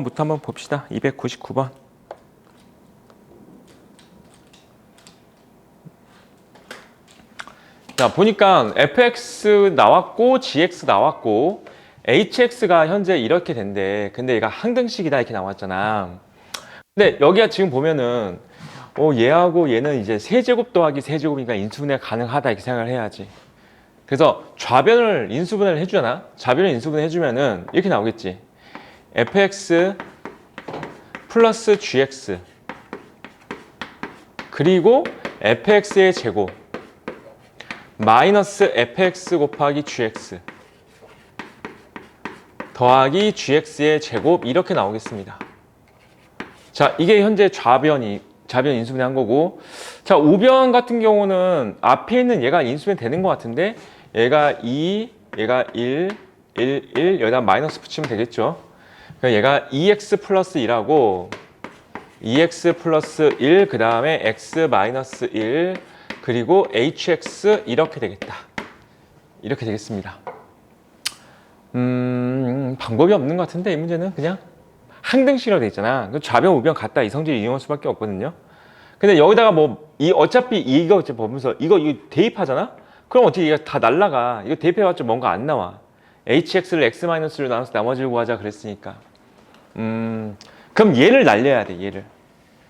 부터 한번 봅시다. 299번. 자, 보니까 fx 나왔고 gx 나왔고 hx가 현재 이렇게 된대. 근데 얘가 항등식이다 이렇게 나왔잖아. 근데 여기가 지금 보면은 얘하고 얘는 이제 세제곱 더하기 세제곱이니까 인수분해가 가능하다 이렇게 생각을 해야지. 그래서 좌변을 인수분해를 해주잖아. 좌변을 인수분해 해주면은 이렇게 나오겠지. fx 플러스 gx 그리고 fx의 제곱 마이너스 fx 곱하기 gx 더하기 gx의 제곱 이렇게 나오겠습니다. 자, 이게 현재 좌변 인수분해 한 거고, 자, 우변 같은 경우는 앞에 있는 얘가 인수분해 되는 것 같은데 얘가 2, 얘가 1, 1, 여기다 마이너스 붙이면 되겠죠. 그러니까 얘가 2x 플러스 1하고 2x 플러스 1, 그 다음에 x 마이너스 1, 그리고 hx 이렇게 되겠다. 이렇게 되겠습니다. 방법이 없는 것 같은데 이 문제는 그냥 항등식이라고 돼 있잖아. 좌변 우변 같다 이 성질을 이용할 수밖에 없거든요. 근데 여기다가 어차피 이거 보면서 이거 대입하잖아. 그럼 어떻게 이게 다 날라가. 이거 대입해봤자 뭔가 안 나와. hx를 x-로 나눠서 나머지를 구하자 그랬으니까. 그럼 얘를 날려야 돼.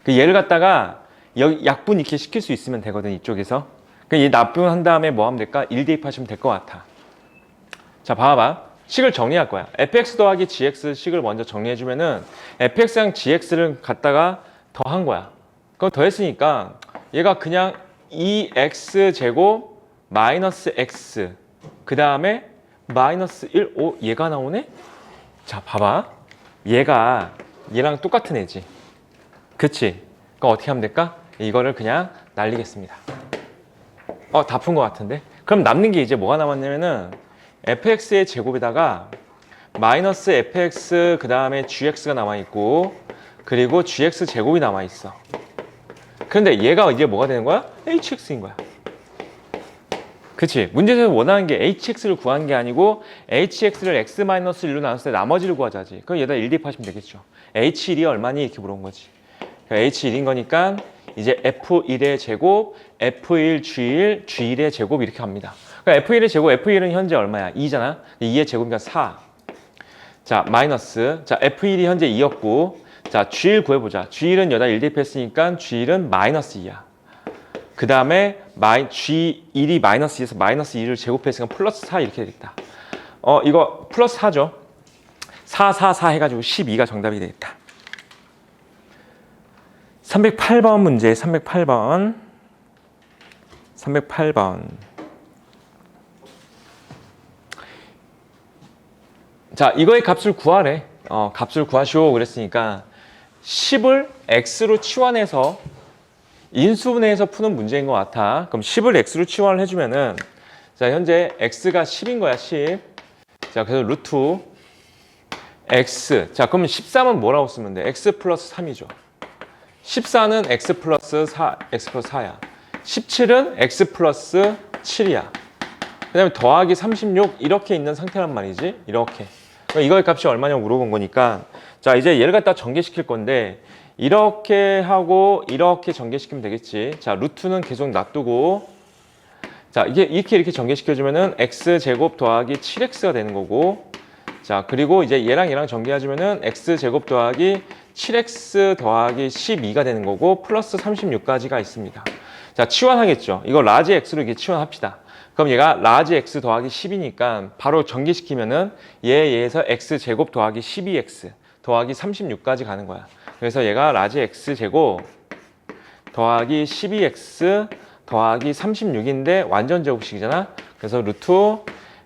얘를 갖다가 여기 약분 이렇게 시킬 수 있으면 되거든. 이쪽에서. 얘 납분한 다음에 뭐 하면 될까? 1 대입하시면 될 것 같아. 자, 봐봐. 식을 정리할 거야. fx 더하기 gx 식을 먼저 정리해주면은 fx랑 gx를 갖다가 더한 거야. 그럼 더했으니까 얘가 그냥 2x 제곱 마이너스 x 그 다음에 마이너스 1, 얘가 나오네? 자, 봐봐. 얘랑 똑같은 애지. 그치? 그럼 어떻게 하면 될까? 이거를 그냥 날리겠습니다. 다 푼 것 같은데? 그럼 남는 게 이제 뭐가 남았냐면은 fx의 제곱에다가 마이너스 fx 그 다음에 gx가 남아있고 그리고 gx 제곱이 남아있어. 그런데 얘가 이제 뭐가 되는 거야? hx인 거야. 그치? 문제에서 원하는 게 hx를 구하는 게 아니고 hx를 x-1로 나눴을 때 나머지를 구하자지. 그럼 얘다 1 대입하시면 되겠죠. h1이 얼마니? 이렇게 물어본 거지. 그러니까 h1인 거니까 이제 f1의 제곱, f1, g1, g1의 제곱 이렇게 합니다. 그러니까 f1의 제곱, f1은 현재 얼마야? 2잖아. 2의 제곱이니까 4. 자, 마이너스. 자, f1이 현재 2였고, 자, g1 구해보자. g1은 여기다 1 대입했으니까 g1은 마이너스 2야. 그 다음에 g1이 마이너스 2에서 마이너스 2를 제곱했으니까 플러스 4 이렇게 되겠다. 이거 플러스 4죠. 4, 4, 4 해가지고 12가 정답이 되겠다. 308번 문제, 308번. 자, 이거의 값을 구하래. 값을 구하시오 그랬으니까 10을 x로 치환해서 인수분해해서 푸는 문제인 것 같아. 그럼 10을 x로 치환을 해주면은 자, 현재 x가 10인 거야, 10. 자, 그래서 루트 x. 자, 그러면 13은 뭐라고 쓰면 돼? x 플러스 3이죠. 14는 x 플러스 4야. 17은 x 플러스 7이야. 그 다음에 더하기 36 이렇게 있는 상태란 말이지. 이렇게. 이거의 값이 얼마냐고 물어본 거니까 자, 이제 얘를 갖다 전개시킬 건데 이렇게 하고 이렇게 전개시키면 되겠지. 자, 루트는 계속 놔두고 자, 이렇게 전개시켜주면은 x제곱 더하기 7x가 되는 거고 자, 그리고 이제 얘랑 전개해주면은 x제곱 더하기 7x 더하기 12가 되는 거고 플러스 36까지가 있습니다. 자, 치환하겠죠. 이거 라지 x로 이렇게 치환합시다. 그럼 얘가 라지 x 더하기 10이니까 바로 전개시키면은 얘에서 x제곱 더하기 12x 더하기 36까지 가는 거야. 그래서 얘가 라지 x제곱 더하기 12x 더하기 36인데 완전 제곱식이잖아. 그래서 루트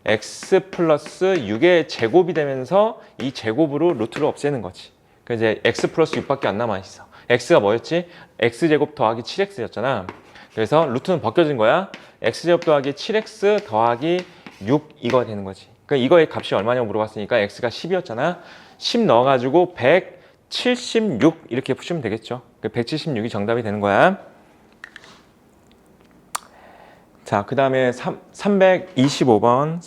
x 플러스 6의 제곱이 되면서 이 제곱으로 루트를 없애는 거지. 그래서 이제 x 플러스 6밖에 안 남아있어. x가 뭐였지? x제곱 더하기 7x였잖아. 그래서 루트는 벗겨진 거야. x제곱 더하기 7x 더하기 6 이거 되는 거지. 그러니까 이거의 값이 얼마냐고 물어봤으니까 x가 10이었잖아. 10 넣어가지고 176 이렇게 푸시면 되겠죠. 176이 정답이 되는 거야. 자, 그 다음에 325번.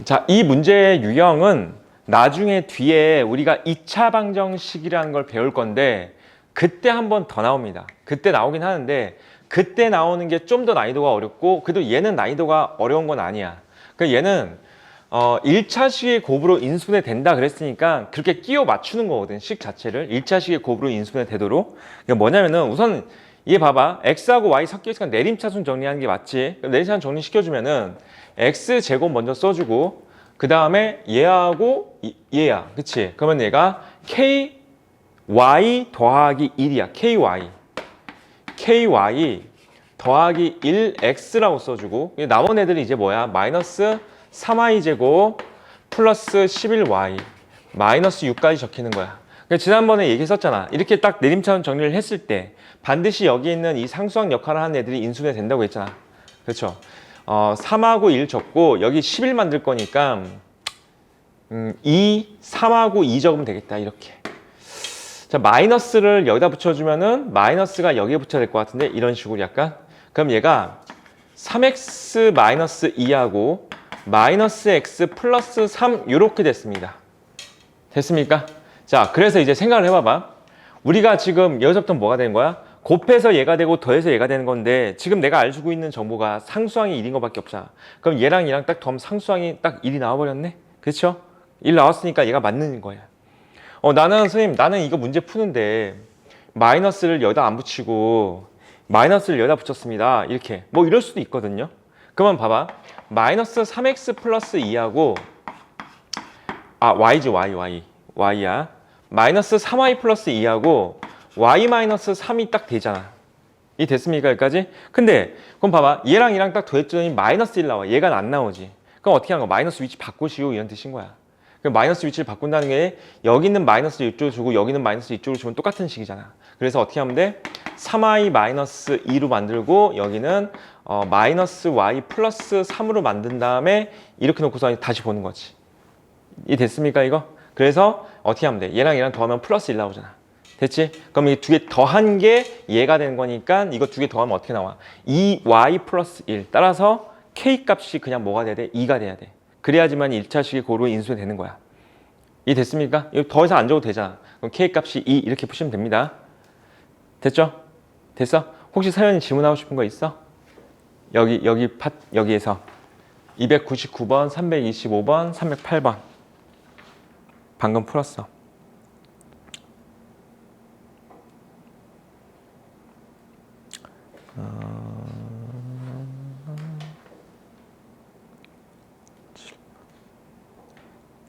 자, 이 문제의 유형은 나중에 뒤에 우리가 2차 방정식이라는 걸 배울 건데 그때 한 번 더 나옵니다. 그때 나오긴 하는데 그때 나오는 게 좀 더 난이도가 어렵고 그래도 얘는 난이도가 어려운 건 아니야. 그러니까 얘는 1차식의 곱으로 인수분해 된다 그랬으니까 그렇게 끼워 맞추는 거거든. 식 자체를 1차식의 곱으로 인수분해 되도록. 그러니까 뭐냐면은 우선 얘 봐봐. x하고 y 섞여 있으니까 내림차순 정리하는 게 맞지. 내림차순 정리시켜주면은 x제곱 먼저 써주고 그 다음에 얘하고 얘야. 그치? 그러면 얘가 ky 더하기 1이야. ky 더하기 1x라고 써주고 남은 애들이 이제 뭐야? 마이너스 3y제곱 플러스 11y 마이너스 6까지 적히는 거야. 그러니까 지난번에 얘기했었잖아. 이렇게 딱 내림차순 정리를 했을 때 반드시 여기 있는 이 상수항 역할을 하는 애들이 인수분해 된다고 했잖아. 그렇죠? 3하고 1 적고 여기 11 만들 거니까 3하고 2 적으면 되겠다. 이렇게. 자, 마이너스를 여기다 붙여주면은 마이너스가 여기에 붙여야 될 것 같은데 이런 식으로 약간. 그럼 얘가 3x 마이너스 2하고 마이너스 x 플러스 3 이렇게 됐습니다. 됐습니까? 자, 그래서 이제 생각을 해봐봐. 우리가 지금 여기서부터 뭐가 되는 거야? 곱해서 얘가 되고 더해서 얘가 되는 건데 지금 내가 알고 있는 정보가 상수항이 1인 것밖에 없잖아. 그럼 얘랑 얘랑 딱 더하면 상수항이 딱 1이 나와버렸네? 그렇죠? 1 나왔으니까 얘가 맞는 거야. 나는 선생님 나는 이거 문제 푸는데 마이너스를 여기다 안 붙이고 마이너스를 여기다 붙였습니다. 이렇게 뭐 이럴 수도 있거든요. 그러면 봐봐. 마이너스 3x 플러스 2하고 y지 y야. 마이너스 3y 플러스 2하고 y 마이너스 3이 딱 되잖아. 이 됐습니까 여기까지? 근데 그럼 봐봐. 얘랑 얘랑 딱 더했더니 마이너스 1 나와. 얘가 안 나오지. 그럼 어떻게 하는 거야? 마이너스 위치 바꾸시오 이런 뜻인 거야. 그럼 마이너스 위치를 바꾼다는 게 여기 있는 마이너스 이쪽으로 주고 여기 있는 마이너스 이쪽으로 주면 똑같은 식이잖아. 그래서 어떻게 하면 돼? 3y 마이너스 2로 만들고 여기는 마이너스 y 플러스 3으로 만든 다음에 이렇게 놓고서 다시 보는 거지. 이 됐습니까 이거? 그래서 어떻게 하면 돼? 얘랑 얘랑 더하면 플러스 1 나오잖아. 됐지? 그럼 이 두 개 더한 게 얘가 되는 거니까 이거 두 개 더하면 어떻게 나와? 2y 플러스 1. 따라서 k 값이 그냥 뭐가 돼야 돼? 2가 돼야 돼. 그래야지만 1차식이 고루 인수가 되는 거야. 이 됐습니까? 이거 더 이상 안 줘도 되잖아. 그럼 k 값이 2 이렇게 푸시면 됩니다. 됐죠? 됐어? 혹시 사연이 질문하고 싶은 거 있어? 여기에서 299번, 325번, 308번 방금 풀었어.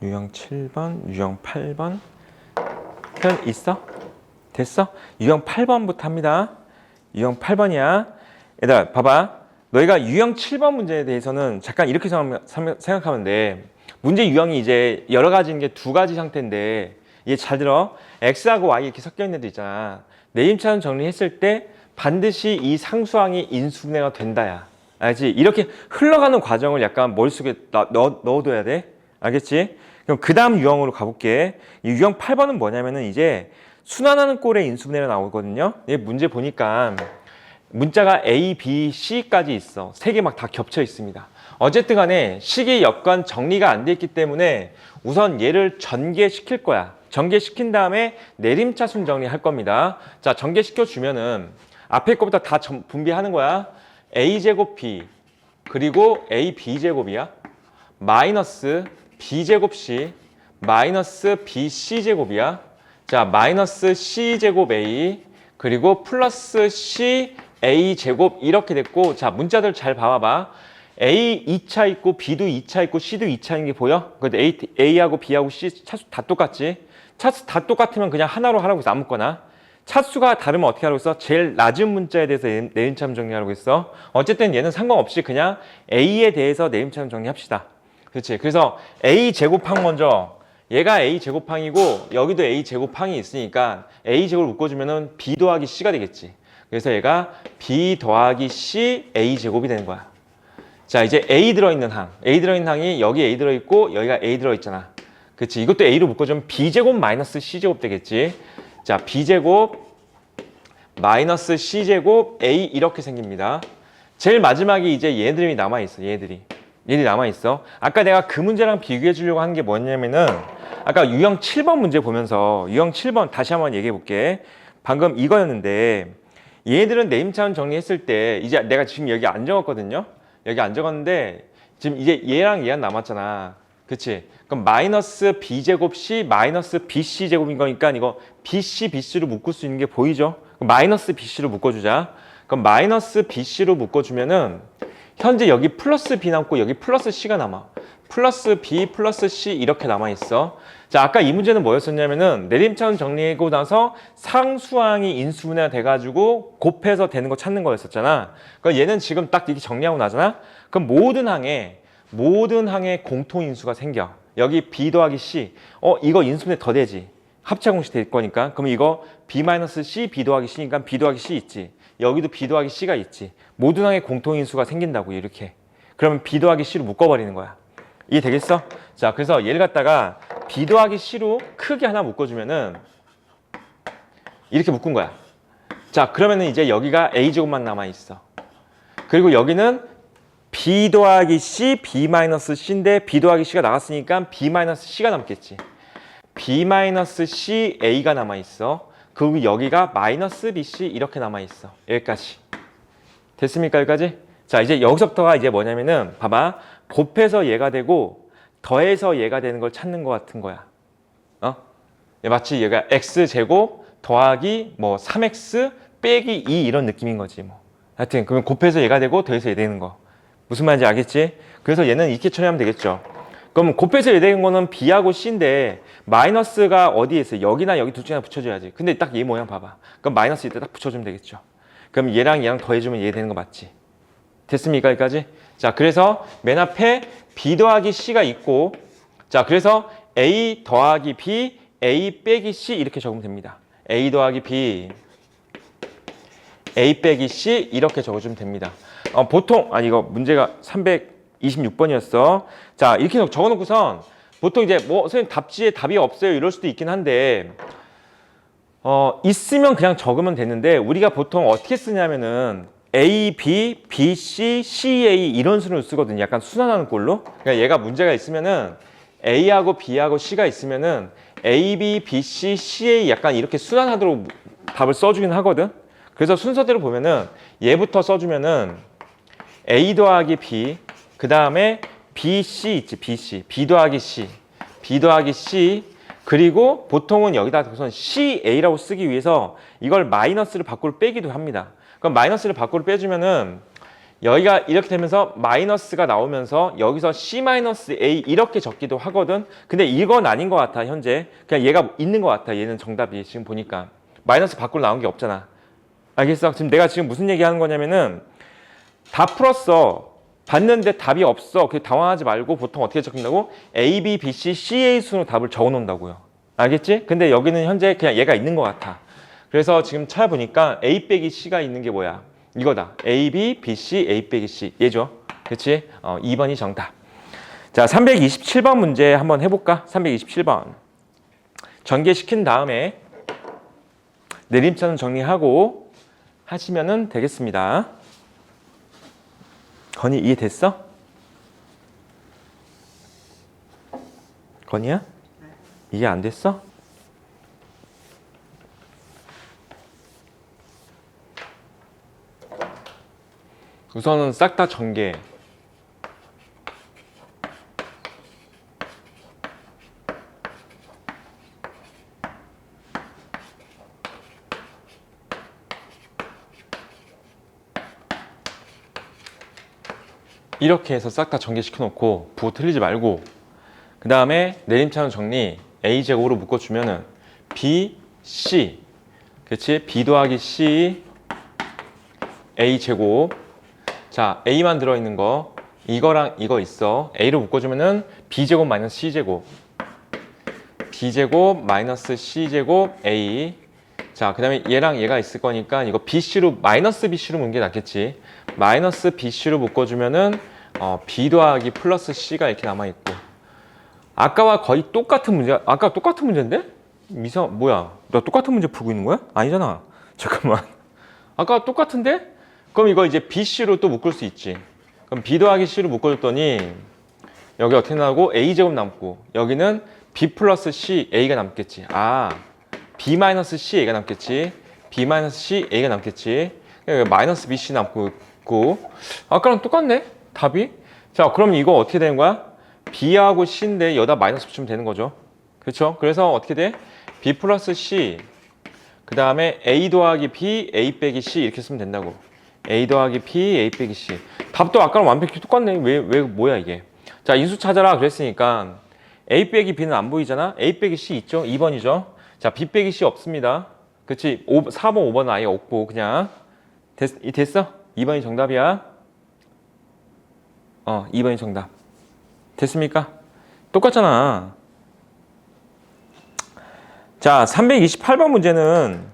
유형 7번, 유형 8번 편 있어? 됐어? 유형 8번부터 합니다. 유형 8번이야. 얘들아 봐봐. 너희가 유형 7번 문제에 대해서는 잠깐 이렇게 생각하면 돼. 문제 유형이 이제 여러 가지인 게 두 가지 상태인데 얘 잘 들어. x하고 y 이렇게 섞여 있는 애들 있잖아. 내림차순 정리했을 때 반드시 이 상수항이 인수분해가 된다야. 알지? 이렇게 흘러가는 과정을 약간 머릿속에 넣어둬야 돼. 알겠지? 그럼 그 다음 유형으로 가볼게. 이 유형 8번은 뭐냐면은 이제 순환하는 꼴의 인수분해가 나오거든요. 이 문제 보니까 문자가 A, B, C까지 있어. 세 개 막 다 겹쳐 있습니다. 어쨌든 간에 식이 여건 정리가 안 돼 있기 때문에 우선 얘를 전개시킬 거야. 전개시킨 다음에 내림차순 정리할 겁니다. 자, 전개시켜 주면은 앞에 거부터 다 분비하는 거야. A제곱 B 그리고 AB제곱이야. 마이너스 B제곱 C 마이너스 BC제곱이야. 자, 마이너스 C제곱 A 그리고 플러스 C A제곱 이렇게 됐고, 자, 문자들 잘 봐봐. A 2차 있고 B도 2차 있고 C도 2차인 게 보여? 근데 A하고 B하고 C 차수 다 똑같지? 차수 다 똑같으면 그냥 하나로 하라고 해서 아무거나. 차수가 다르면 어떻게 하라고 했어? 제일 낮은 문자에 대해서 내림차순 정리하라고 했어. 어쨌든 얘는 상관없이 그냥 A에 대해서 내림차순 정리합시다. 그렇지? 그래서 A 제곱항 먼저, 얘가 A 제곱항이고 여기도 A 제곱항이 있으니까 A 제곱을 묶어주면은 B 더하기 C가 되겠지. 그래서 얘가 B 더하기 C A 제곱이 되는 거야. 자, 이제 A 들어있는 항. A 들어있는 항이 여기 A 들어있고 여기가 A 들어있잖아. 그치? 이것도 A로 묶어주면 B제곱 마이너스 C제곱 되겠지. 자, B제곱 마이너스 C제곱 A 이렇게 생깁니다. 제일 마지막에 이제 얘들이 남아있어. 얘들이. 얘들이 남아있어. 아까 내가 그 문제랑 비교해 주려고 하는 게 뭐냐면은 아까 유형 7번 문제 보면서 유형 7번 다시 한번 얘기해 볼게. 방금 이거였는데 얘들은 네임차원 정리했을 때 이제 내가 지금 여기 안 적었거든요. 여기 안 적었는데 지금 이제 얘랑 얘가 남았잖아. 그치? 그럼 마이너스 b제곱 c 마이너스 bc 제곱인 거니까 이거 bc bc로 묶을 수 있는 게 보이죠? 그럼 마이너스 bc로 묶어주자. 그럼 마이너스 bc로 묶어주면은 현재 여기 플러스 b 남고 여기 플러스 c가 남아. 플러스 b 플러스 c 이렇게 남아있어. 자, 아까 이 문제는 뭐였었냐면은 내림차원 정리하고 나서 상수항이 인수분해가 돼가지고 곱해서 되는 거 찾는 거였었잖아. 그러니까 얘는 지금 딱 이렇게 정리하고 나잖아. 그럼 모든 항에 공통인수가 생겨. 여기 b 더하기 c. 이거 인수분해 더 되지. 합차 공식 될 거니까. 그럼 이거 b-c, b 더하기 c니까 b 더하기 c 있지. 여기도 b 더하기 c가 있지. 모든 항에 공통인수가 생긴다고 이렇게. 그러면 b 더하기 c로 묶어버리는 거야. 이해 되겠어? 자, 그래서 얘를 갖다가 b 더하기 c로 크게 하나 묶어주면은 이렇게 묶은 거야. 자, 그러면은 이제 여기가 a제곱만 남아있어. 그리고 여기는 b 더하기 c, b-c인데 b 더하기 c가 나갔으니까 b-c가 남겠지. b-c a가 남아있어. 그리고 여기가 마이너스 bc 이렇게 남아있어. 여기까지. 됐습니까? 여기까지? 자, 이제 여기서부터가 이제 뭐냐면은 봐봐. 곱해서 얘가 되고 더해서 얘가 되는 걸 찾는 것 같은 거야. 마치 얘가 x제곱 더하기 뭐 3x 빼기 2 이런 느낌인 거지 뭐. 하여튼 그러면 곱해서 얘가 되고 더해서 얘 되는 거. 무슨 말인지 알겠지? 그래서 얘는 이렇게 처리하면 되겠죠. 그럼 곱해서 얘 되는 거는 b하고 c인데 마이너스가 어디에 있어? 여기나 여기 둘 중에 하나 붙여줘야지. 근데 딱 얘 모양 봐봐. 그럼 마이너스 이때 딱 붙여주면 되겠죠. 그럼 얘랑 더해주면 얘 되는 거 맞지? 됐습니까? 여기까지? 자, 그래서 맨 앞에 b 더하기 c가 있고, 자, 그래서 a 더하기 b, a 빼기 c 이렇게 적으면 됩니다. a 더하기 b, a 빼기 c 이렇게 적어주면 됩니다. 보통, 이거 문제가 326번이었어. 자, 이렇게 적어놓고선 보통 이제 선생님 답지에 답이 없어요 이럴 수도 있긴 한데, 있으면 그냥 적으면 되는데 우리가 보통 어떻게 쓰냐면은 A, B, B, C, C, A 이런 순으로 쓰거든요. 약간 순환하는 꼴로. 그러니까 얘가 문제가 있으면은 A하고 B하고 C가 있으면은 A, B, B, C, C, A 약간 이렇게 순환하도록 답을 써주긴 하거든. 그래서 순서대로 보면은 얘부터 써주면은 A 더하기 B, 그 다음에 B, C 있지, B, C, B 더하기 C, B 더하기 C, 그리고 보통은 여기다 우선 CA라고 쓰기 위해서 이걸 마이너스를 밖으로 빼기도 합니다. 그럼 마이너스를 밖으로 빼주면은 여기가 이렇게 되면서 마이너스가 나오면서 여기서 C-A 이렇게 적기도 하거든. 근데 이건 아닌 것 같아 현재. 그냥 얘가 있는 것 같아. 얘는 정답이 지금 보니까 마이너스 밖으로 나온 게 없잖아. 알겠어? 지금 내가 지금 무슨 얘기하는 거냐면은 다 풀었어. 봤는데 답이 없어. 그 당황하지 말고 보통 어떻게 적힌다고? A, B, B, C, C, A 순으로 답을 적어 놓는다고요. 알겠지? 근데 여기는 현재 그냥 얘가 있는 것 같아. 그래서 지금 찾아보니까 A 빼기 C가 있는 게 뭐야? 이거다. A, B, B, C, A 빼기 C. 얘죠. 그치? 2번이 정답. 자, 327번 문제 한번 해볼까? 327번. 전개시킨 다음에 내림차는 정리하고 하시면 되겠습니다. 건이 이해됐어? 건이야? 이해 안 됐어? 우선은 싹 다 전개. 이렇게 해서 싹 다 전개시켜 놓고 부호 틀리지 말고, 그 다음에 내림차원 정리 A제곱으로 묶어주면은 B, C, 그치? B 더하기 C, A제곱. 자, A만 들어있는 거, 이거랑 이거 있어. A로 묶어주면은 B제곱 마이너스 C제곱, B제곱 마이너스 C제곱 A. 자, 그 다음에 얘랑 얘가 있을 거니까 이거 BC로, 마이너스 BC로 묶는 게 낫겠지. 마이너스 BC로 묶어주면은 B 더하기 플러스 C가 이렇게 남아있고, 아까와 거의 똑같은 문제. 아까 똑같은 문제인데? 뭐야, 나 똑같은 문제 풀고 있는 거야? 아니잖아. 잠깐만. 아까 똑같은데? 그럼 이거 이제 BC로 또 묶을 수 있지. 그럼 b 더하기 c를 묶어줬더니 여기 어떻게 나오고 a제곱 남고 여기는 b 플러스 c a가 남겠지. 아, b 마이너스 c a가 남겠지. b 마이너스 c a가 남겠지. 여기 마이너스 bc 남고 있고 아까랑 똑같네 답이. 자, 그럼 이거 어떻게 되는 거야? b하고 c인데 여기다 마이너스 붙이면 되는 거죠. 그렇죠? 그래서 어떻게 돼? b 플러스 c 그 다음에 a 더하기 b a 빼기 c 이렇게 쓰면 된다고. a 더하기 b a 빼기 c. 답도 아까랑 완벽히 똑같네. 왜 뭐야 이게. 자, 인수 찾아라 그랬으니까 a 빼기 b는 안 보이잖아. a 빼기 c 있죠? 2번이죠. 자, b 빼기 c 없습니다. 그치? 4번 5번은 아예 없고 그냥 됐어? 2번이 정답이야. 2번이 정답. 됐습니까? 똑같잖아. 자, 328번 문제는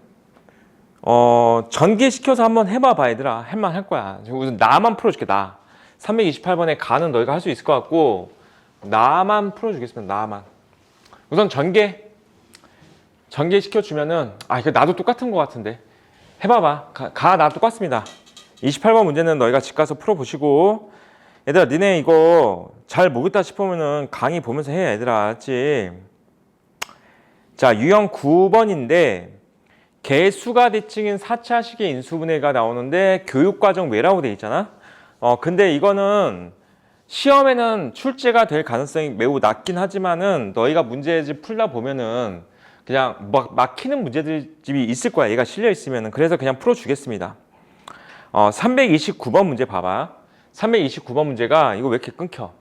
전개시켜서 한번 해봐봐 얘들아. 할만 할 거야. 우선 나만 풀어줄게. 나 328번에 가는 너희가 할 수 있을 것 같고 나만 풀어주겠습니다. 나만. 우선 전개시켜주면은 이거 나도 똑같은 것 같은데 해봐봐. 나 똑같습니다. 28번 문제는 너희가 집 가서 풀어보시고 얘들아 니네 이거 잘 모르겠다 싶으면은 강의 보면서 해 얘들아. 알았지? 자, 유형 9번인데 개수가 대칭인 4차식의 인수분해가 나오는데 교육과정 외라고 돼 있잖아. 근데 이거는 시험에는 출제가 될 가능성이 매우 낮긴 하지만은 너희가 문제집 풀다 보면은 그냥 막히는 문제들이 있을 거야. 얘가 실려 있으면은. 그래서 그냥 풀어주겠습니다. 329번 문제 봐봐. 329번 문제가 이거 왜 이렇게 끊겨?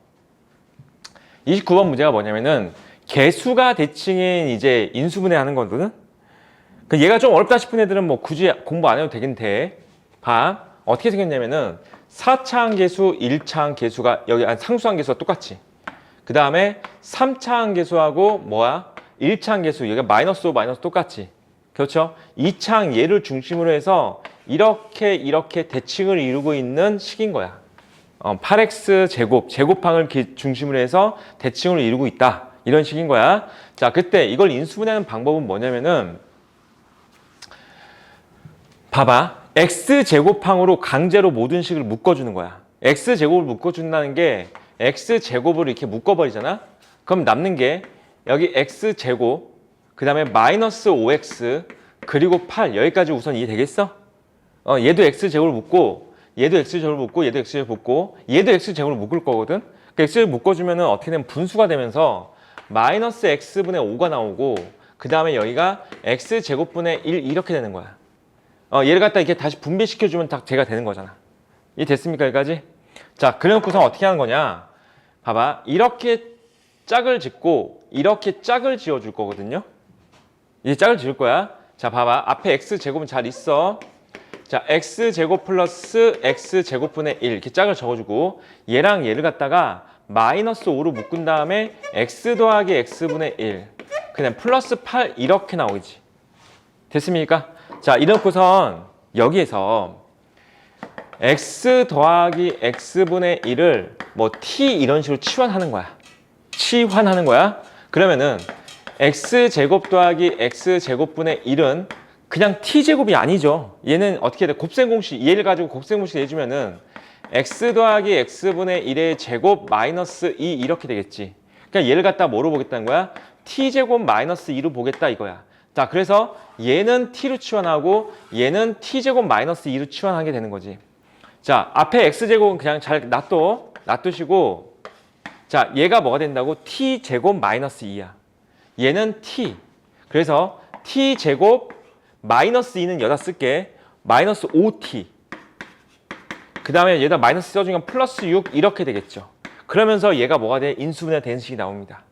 29번 문제가 뭐냐면은 개수가 대칭인 이제 인수분해 하는 거거든. 그 얘가 좀 어렵다 싶은 애들은 뭐 굳이 공부 안 해도 되긴 돼. 봐. 어떻게 생겼냐면은 4차항 계수, 1차항 계수가 여기 상수항 계수가 똑같지. 그 다음에 3차항 계수하고 뭐야? 1차항 계수 여기가 마이너스 5, 마이너스 똑같지. 그렇죠? 2차항 얘를 중심으로 해서 이렇게 대칭을 이루고 있는 식인 거야. 8x 제곱항을 중심으로 해서 대칭을 이루고 있다. 이런 식인 거야. 자, 그때 이걸 인수분해하는 방법은 뭐냐면은 봐봐. x제곱항으로 강제로 모든 식을 묶어주는 거야. x제곱을 묶어준다는 게 x제곱을 이렇게 묶어버리잖아. 그럼 남는 게 여기 x제곱 그 다음에 마이너스 5x 그리고 8 여기까지 우선 이해되겠어? 얘도 x제곱을 묶고 얘도 x제곱을 묶고 얘도 x제곱을 묶고 얘도 x제곱을 묶을 거거든. 그 x제곱 묶어주면은 어떻게 되면 분수가 되면서 마이너스 x분의 5가 나오고 그 다음에 여기가 x제곱분의 1 이렇게 되는 거야. 얘를 갖다 이렇게 다시 분배시켜주면 딱 제가 되는 거잖아. 이해 됐습니까 여기까지? 자, 그래놓고서 어떻게 하는 거냐? 봐봐. 이렇게 짝을 짓고 이렇게 짝을 지어줄 거거든요. 이제 짝을 지을 거야. 자, 봐봐. 앞에 x제곱은 잘 있어. 자, x제곱 플러스 x제곱분의 1 이렇게 짝을 적어주고 얘랑 얘를 갖다가 마이너스 5로 묶은 다음에 x 더하기 x분의 1 그냥 플러스 8 이렇게 나오지. 됐습니까? 자, 이렇고선 여기에서 x 더하기 x분의 1을 뭐 t 이런 식으로 치환하는 거야. 치환하는 거야. 그러면은 x제곱 더하기 x제곱분의 1은 그냥 t제곱이 아니죠. 얘는 어떻게 돼? 곱셈공식, 얘를 가지고 곱셈공식 내주면은 x 더하기 x분의 1의 제곱 마이너스 2 이렇게 되겠지. 그러니까 얘를 갖다 뭐로 보겠다는 거야? t제곱 마이너스 2로 보겠다 이거야. 자, 그래서 얘는 t로 치환하고 얘는 t제곱 마이너스 2로 치환하게 되는 거지. 자, 앞에 x제곱은 그냥 잘 놔두시고 자, 얘가 뭐가 된다고? t제곱 마이너스 2야. 얘는 t. 그래서 t제곱 마이너스 2는 여기다 쓸게. 마이너스 5t. 그 다음에 얘다 마이너스 써주면 플러스 6 이렇게 되겠죠. 그러면서 얘가 뭐가 돼? 인수분해 되는 식이 나옵니다.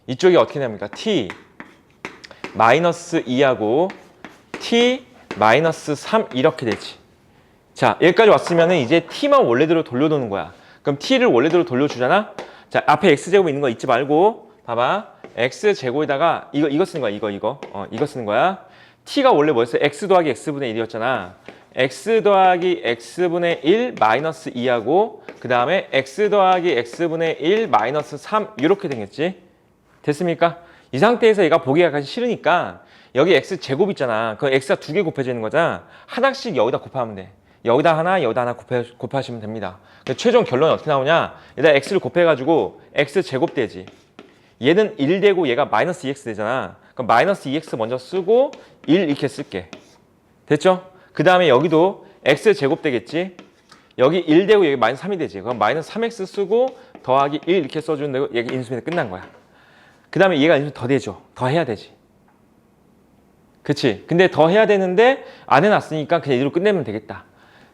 이쪽이 어떻게 됩니까? t 마이너스 2하고 t 마이너스 3 이렇게 되지. 자, 여기까지 왔으면 이제 t만 원래대로 돌려놓는 거야. 그럼 t를 원래대로 돌려주잖아. 자, 앞에 x제곱 있는 거 잊지 말고 봐봐. x제곱에다가 이거 쓰는 거야. 이거 쓰는 거야. t가 원래 뭐였어? x 더하기 x분의 1이었잖아. x 더하기 x분의 1 마이너스 2하고 그 다음에 x 더하기 x분의 1 마이너스 3 이렇게 되겠지. 됐습니까? 이 상태에서 얘가 보기가 가기 싫으니까 여기 x제곱 있잖아. 그 x가 2개 곱해져 있는 거잖아. 하나씩 여기다 곱하면 돼. 여기다 하나 곱하시면 됩니다. 최종 결론이 어떻게 나오냐? 일단 x를 곱해가지고 x 제곱 되지. 얘는 1 되고 얘가 마이너스 2x 되잖아. 그럼 마이너스 2x 먼저 쓰고 1 이렇게 쓸게. 됐죠? 그 다음에 여기도 x 제곱 되겠지? 여기 1 되고 여기 마이너스 3이 되지. 그럼 마이너스 3x 쓰고 더하기 1 이렇게 써주면 되고 얘가 인수분해 끝난 거야. 그 다음에 얘가 인수분해 더 되죠. 더 해야 되지. 그치? 근데 더 해야 되는데 안 해놨으니까 그냥 이대로 끝내면 되겠다.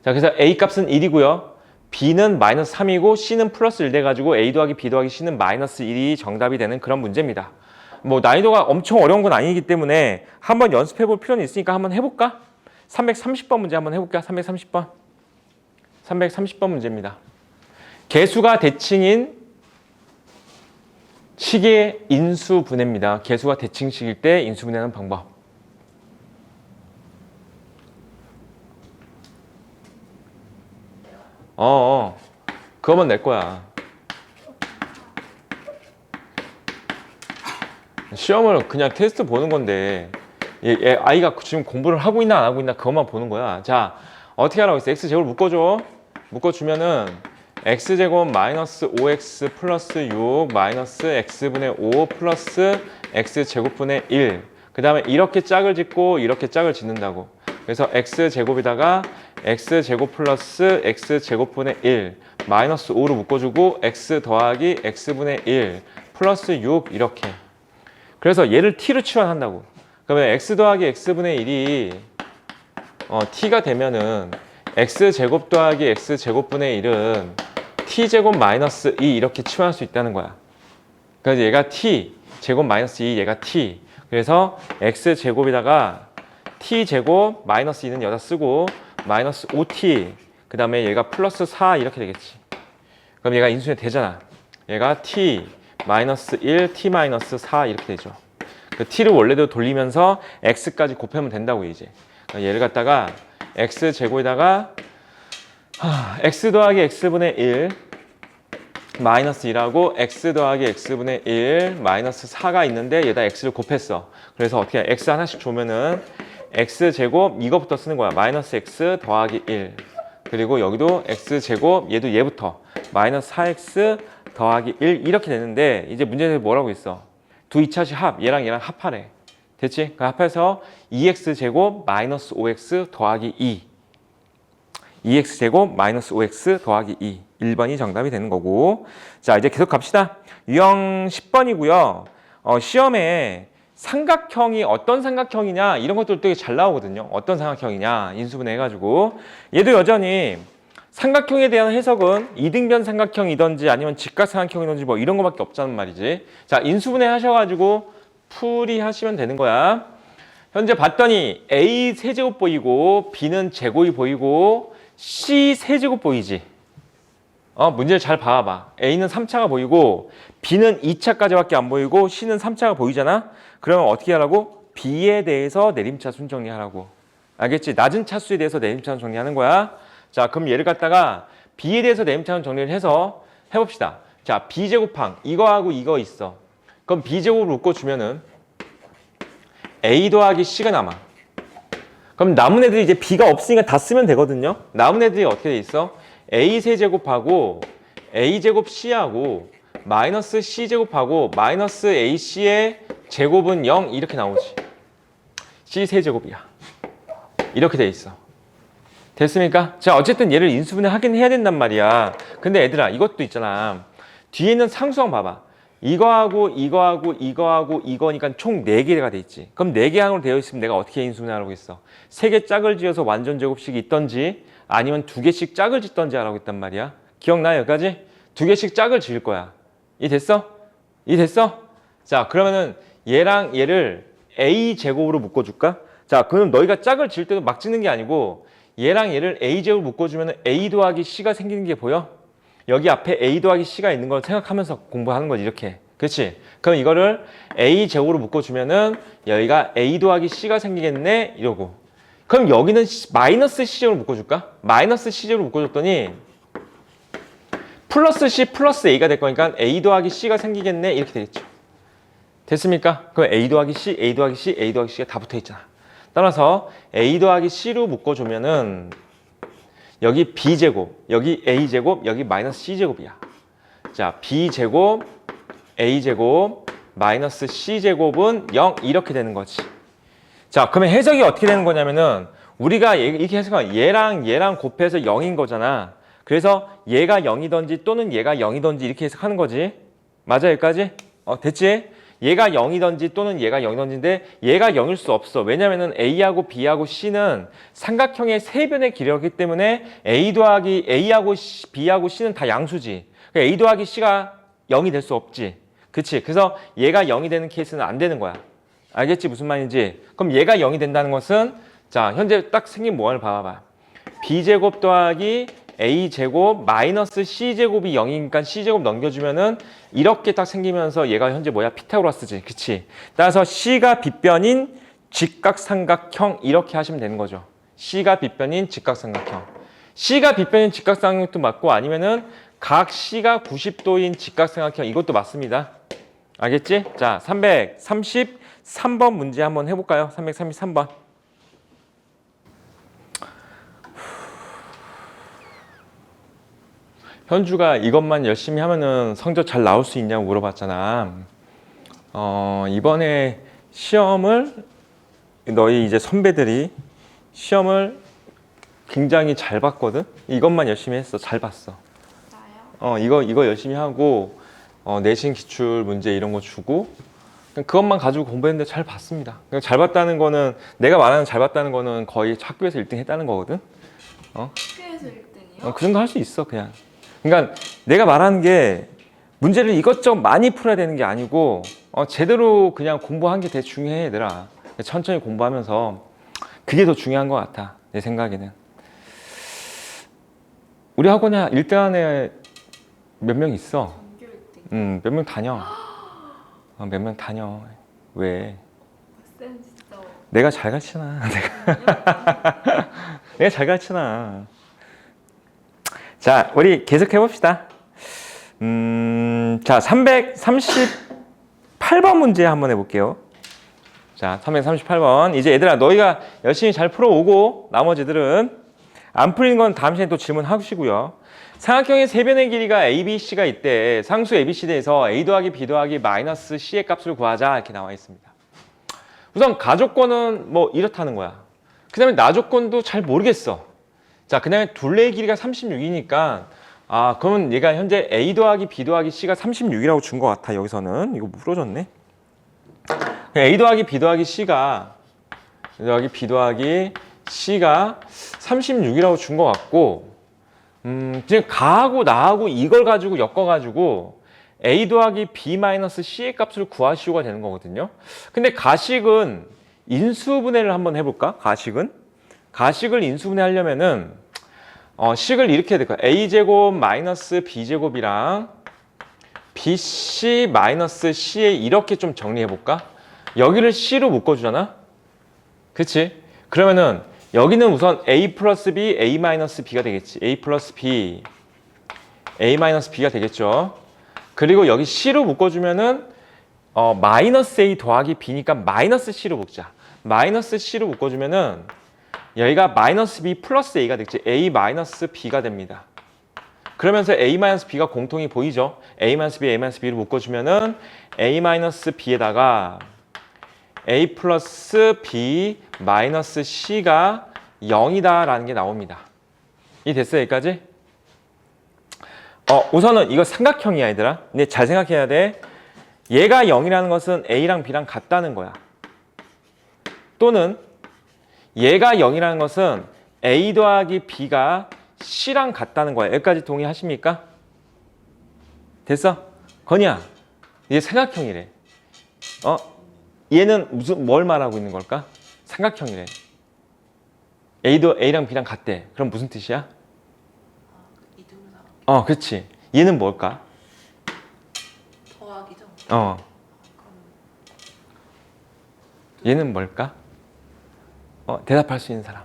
자, 그래서 a 값은 1이고요. b는 마이너스 3이고 c는 플러스 1 돼가지고 a 더하기 b 더하기 c는 마이너스 1이 정답이 되는 그런 문제입니다. 뭐 난이도가 엄청 어려운 건 아니기 때문에 한번 연습해 볼 필요는 있으니까 한번 해볼까? 330번 문제 한번 해볼게요. 330번. 330번 문제입니다. 개수가 대칭인 식의 인수분해입니다. 개수가 대칭식일 때 인수분해하는 방법. 그거만 낼 거야. 시험을 그냥 테스트 보는 건데 아이가 지금 공부를 하고 있나 안 하고 있나 그것만 보는 거야. 자, 어떻게 하라고 했어? x제곱을 묶어줘. 묶어주면은 x제곱 마이너스 5x 플러스 6 마이너스 x분의 5 플러스 x제곱분의 1. 그 다음에 이렇게 짝을 짓고 이렇게 짝을 짓는다고. 그래서 x제곱에다가 x제곱 플러스 x제곱분의 1 마이너스 5로 묶어주고 x 더하기 x분의 1 플러스 6 이렇게. 그래서 얘를 t로 치환한다고. 그러면 x 더하기 x분의 1이 t가 되면은 x제곱 더하기 x제곱분의 1은 t제곱 마이너스 2 이렇게 치환할 수 있다는 거야. 그래서 얘가 t 제곱 마이너스 2 얘가 t. 그래서 x제곱에다가 t제곱 마이너스 2는 여기다 쓰고 마이너스 5t 그 다음에 얘가 플러스 4 이렇게 되겠지. 그럼 얘가 인수분해 되잖아. 얘가 t 마이너스 1 t 마이너스 4 이렇게 되죠. 그 t를 원래대로 돌리면서 x까지 곱하면 된다고 이제. 얘를 갖다가 x제곱에다가 x 더하기 x분의 1 마이너스 2라고 x 더하기 x분의 1 마이너스 4가 있는데 얘다 x를 곱했어. 그래서 어떻게 해? x 하나씩 주면은 x제곱 이거부터 쓰는 거야. 마이너스 x 더하기 1 그리고 여기도 x제곱 얘도 얘부터 마이너스 4x 더하기 1 이렇게 되는데 이제 문제에서 뭐라고 있어? 두 이차식 합 얘랑 얘랑 합하래. 됐지? 그 합해서 2x제곱 마이너스 5x 더하기 2 2x제곱 마이너스 5x 더하기 2 1번이 정답이 되는 거고. 자, 이제 계속 갑시다. 유형 10번이고요. 시험에 삼각형이 어떤 삼각형이냐 이런 것들 되게 잘 나오거든요. 어떤 삼각형이냐 인수분해 해가지고 얘도 여전히 삼각형에 대한 해석은 이등변 삼각형이든지 아니면 직각삼각형이든지 뭐 이런 거밖에 없자는 말이지. 자, 인수분해 하셔가지고 풀이하시면 되는 거야. 현재 봤더니 A 세제곱 보이고 B는 제곱이 보이고 C 세제곱 보이지. 문제를 잘 봐봐. A는 3차가 보이고 B는 2차까지밖에 안 보이고 C는 3차가 보이잖아. 그러면 어떻게 하라고? B에 대해서 내림차순 정리하라고. 알겠지? 낮은 차수에 대해서 내림차순 정리하는 거야. 자, 그럼 얘를 갖다가 B에 대해서 내림차순 정리를 해서 해봅시다. 자, B제곱항 이거하고 이거 있어. 그럼 B제곱을 묶어주면은 A 더하기 C가 남아. 그럼 남은 애들이 이제 B가 없으니까 다 쓰면 되거든요. 남은 애들이 어떻게 돼 있어? A 세제곱하고 A제곱 C하고 마이너스 C제곱하고 마이너스 AC의 제곱은 0 이렇게 나오지. C 세제곱이야. 이렇게 돼 있어. 됐습니까? 자, 어쨌든 얘를 인수분해 하긴 해야 된단 말이야. 근데 얘들아 이것도 있잖아. 뒤에 있는 상수항 봐봐. 이거하고 이거하고 이거하고 이거니까 총 4개가 돼 있지. 그럼 4개 항으로 되어 있으면 내가 어떻게 인수분해하라고 했어? 3개 짝을 지어서 완전 제곱식이 있던지 아니면 2개씩 짝을 짓던지 하라고 했단 말이야. 기억나 여기까지? 2개씩 짝을 지을 거야. 이 됐어? 이 됐어? 자, 그러면은 얘랑 얘를 A 제곱으로 묶어줄까? 자, 그럼 너희가 짝을 지을 때도 막 짓는 게 아니고 얘랑 얘를 A 제곱으로 묶어주면 A 더하기 C가 생기는 게 보여? 여기 앞에 A 더하기 C가 있는 걸 생각하면서 공부하는 거지 이렇게. 그렇지? 그럼 이거를 A 제곱으로 묶어주면은 여기가 A 더하기 C가 생기겠네 이러고. 그럼 여기는 마이너스 C 제곱으로 묶어줄까? 마이너스 C 제곱으로 묶어줬더니 플러스 C 플러스 A가 될 거니까 A 더하기 C가 생기겠네 이렇게 되겠죠. 됐습니까? 그럼 A 더하기 C, A 더하기 C, A 더하기 C가 다 붙어 있잖아. 따라서 A 더하기 C로 묶어주면은 여기 b제곱, 여기 a제곱, 여기 마이너스 c제곱이야. 자, b제곱, a제곱, 마이너스 c제곱은 0 이렇게 되는 거지. 자, 그러면 해석이 어떻게 되는 거냐면은 우리가 이렇게 해석하면 얘랑 곱해서 0인 거잖아. 그래서 얘가 0이든지 또는 얘가 0이든지 이렇게 해석하는 거지. 맞아, 여기까지? 됐지? 얘가 0이든지 또는 얘가 0이든지인데 얘가 0일 수 없어. 왜냐면은 A하고 B하고 C는 삼각형의 세변의 길이었기 때문에 A하고 B하고 C는 다 양수지. A 더하기 C가 0이 될 수 없지. 그치? 그래서 얘가 0이 되는 케이스는 안 되는 거야. 알겠지? 무슨 말인지? 그럼 얘가 0이 된다는 것은 자, 현재 딱 생긴 모양을 봐봐. B제곱 더하기 A제곱 마이너스 C제곱이 0이니까 C제곱 넘겨주면은 이렇게 딱 생기면서 얘가 현재 뭐야? 피타고라스지. 그치? 따라서 C가 빗변인 직각삼각형 이렇게 하시면 되는 거죠. C가 빗변인 직각삼각형. C가 빗변인 직각삼각형도 맞고 아니면은 각 C가 90도인 직각삼각형 이것도 맞습니다. 알겠지? 자, 333번 문제 한번 해볼까요? 333번. 현주가 이것만 열심히 하면은 성적 잘 나올 수 있냐고 물어봤잖아. 이번에 시험을 너희 이제 선배들이 시험을 굉장히 잘 봤거든. 이것만 열심히 했어. 잘 봤어. 나요? 이거 열심히 하고 내신 기출 문제 이런 거 주고 그것만 가지고 공부했는데 잘 봤습니다. 잘 봤다는 거는 내가 말하는 잘 봤다는 거는 거의 학교에서 1등 했다는 거거든. 학교에서 1등이요? 그 정도 할 수 있어 그냥. 그러니까 내가 말하는 게 문제를 이것저것 많이 풀어야 되는 게 아니고 제대로 그냥 공부한 게 되게 중요해 얘들아. 천천히 공부하면서 그게 더 중요한 것 같아 내 생각에는. 우리 학원에 1등 안에 몇 명 있어? 전교 1등. 몇 명 다녀. 몇 명 다녀. 왜? 쌤 진짜. 내가 잘 가르치나. 내가 잘 가르치나. 자, 우리 계속 해봅시다. 자, 338번 문제 한번 해볼게요. 자, 338번. 이제 얘들아, 너희가 열심히 잘 풀어오고, 나머지들은 안 풀린 건 다음 시간에 또 질문하시고요. 삼각형의 세변의 길이가 A, B, C가 있대. 상수 A, B, C에서 A 더하기 B 더하기 마이너스 C의 값을 구하자. 이렇게 나와 있습니다. 우선 가조건은 뭐 이렇다는 거야. 그 다음에 나조건도 잘 모르겠어. 자, 그 다음에 둘레의 길이가 36이니까 그러면 얘가 현재 A 더하기 B 더하기 C가 36이라고 준 것 같아. 여기서는 이거 풀어졌네. A 더하기 B 더하기 C가 36이라고 준 것 같고 지금 가하고 나하고 이걸 가지고 엮어가지고 A 더하기 B 마이너스 C의 값을 구하시오가 되는 거거든요. 근데 가식은 인수분해를 한번 해볼까? 가식을 인수분해 하려면은 식을 이렇게 해야 될 거야. A제곱 마이너스 B제곱이랑 BC 마이너스 C에 이렇게 좀 정리해 볼까? 여기를 C로 묶어주잖아? 그치? 그러면은 여기는 우선 A 플러스 B, A 마이너스 B가 되겠지. A 플러스 B, A 마이너스 B가 되겠죠. 그리고 여기 C로 묶어주면은 마이너스 A 더하기 B니까 마이너스 C로 묶자. 마이너스 C로 묶어주면은 여기가 마이너스 B 플러스 A가 되겠지. A 마이너스 B가 됩니다. 그러면서 A 마이너스 B가 공통이 보이죠. A 마이너스 B, A 마이너스 B를 묶어주면은 A 마이너스 B에다가 A 플러스 B 마이너스 C가 0이다라는 게 나옵니다. 이 됐어요, 여기까지? 우선은 이거 삼각형이야, 얘들아. 근데 잘 생각해야 돼. 얘가 0이라는 것은 A랑 B랑 같다는 거야. 또는 얘가 0이라는 것은 A 더하기 B가 C랑 같다는 거야. 여기까지 동의하십니까? 됐어? 건이야, 이게 삼각형이래. 얘는 뭘 말하고 있는 걸까? 삼각형이래. A랑 B랑 같대. 그럼 무슨 뜻이야? 이등상. 그렇지. 얘는 뭘까? 더하기죠. 얘는 뭘까? 대답할 수 있는 사람.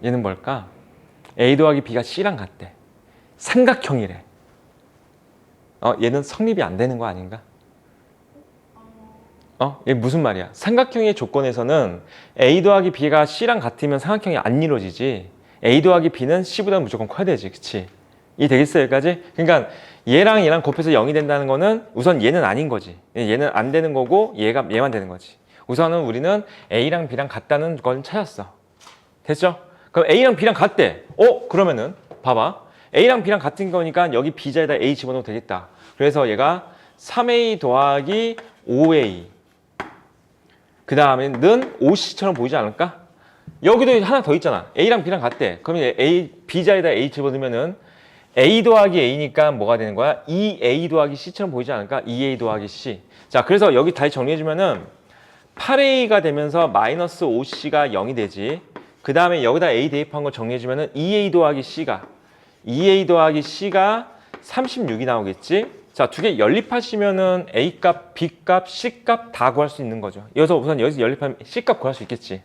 얘는 뭘까? A 더하기 B가 C랑 같대. 삼각형이래. 얘는 성립이 안 되는 거 아닌가? 이게 무슨 말이야? 삼각형의 조건에서는 A 더하기 B가 C랑 같으면 삼각형이 안 이루어지지. A 더하기 B는 C보다 무조건 커야 되지. 그치? 이 되겠어요, 여기까지? 그러니까 얘랑 얘랑 곱해서 0이 된다는 거는 우선 얘는 아닌 거지. 얘는 안 되는 거고 얘만 되는 거지. 우선은 우리는 A랑 B랑 같다는 건 찾았어. 됐죠? 그럼 A랑 B랑 같대. 그러면은 봐봐. A랑 B랑 같은 거니까 여기 B자에다 A 집어넣어도 되겠다. 그래서 얘가 3A 더하기 5A 그 다음에는 5C처럼 보이지 않을까? 여기도 하나 더 있잖아. A랑 B랑 같대. 그러면 B자에다 A 집어넣으면은 A 더하기 A니까 뭐가 되는 거야? 2A 더하기 C처럼 보이지 않을까? 2A 더하기 C. 자, 그래서 여기 다시 정리해주면은 8A가 되면서 마이너스 5C가 0이 되지. 그 다음에 여기다 A 대입한 거 정리해주면은 2A 더하기 C가 36이 나오겠지. 자, 두 개 연립하시면은 A 값, B 값, C 값 다 구할 수 있는 거죠. 여기서 우선 여기서 연립하면 C 값 구할 수 있겠지.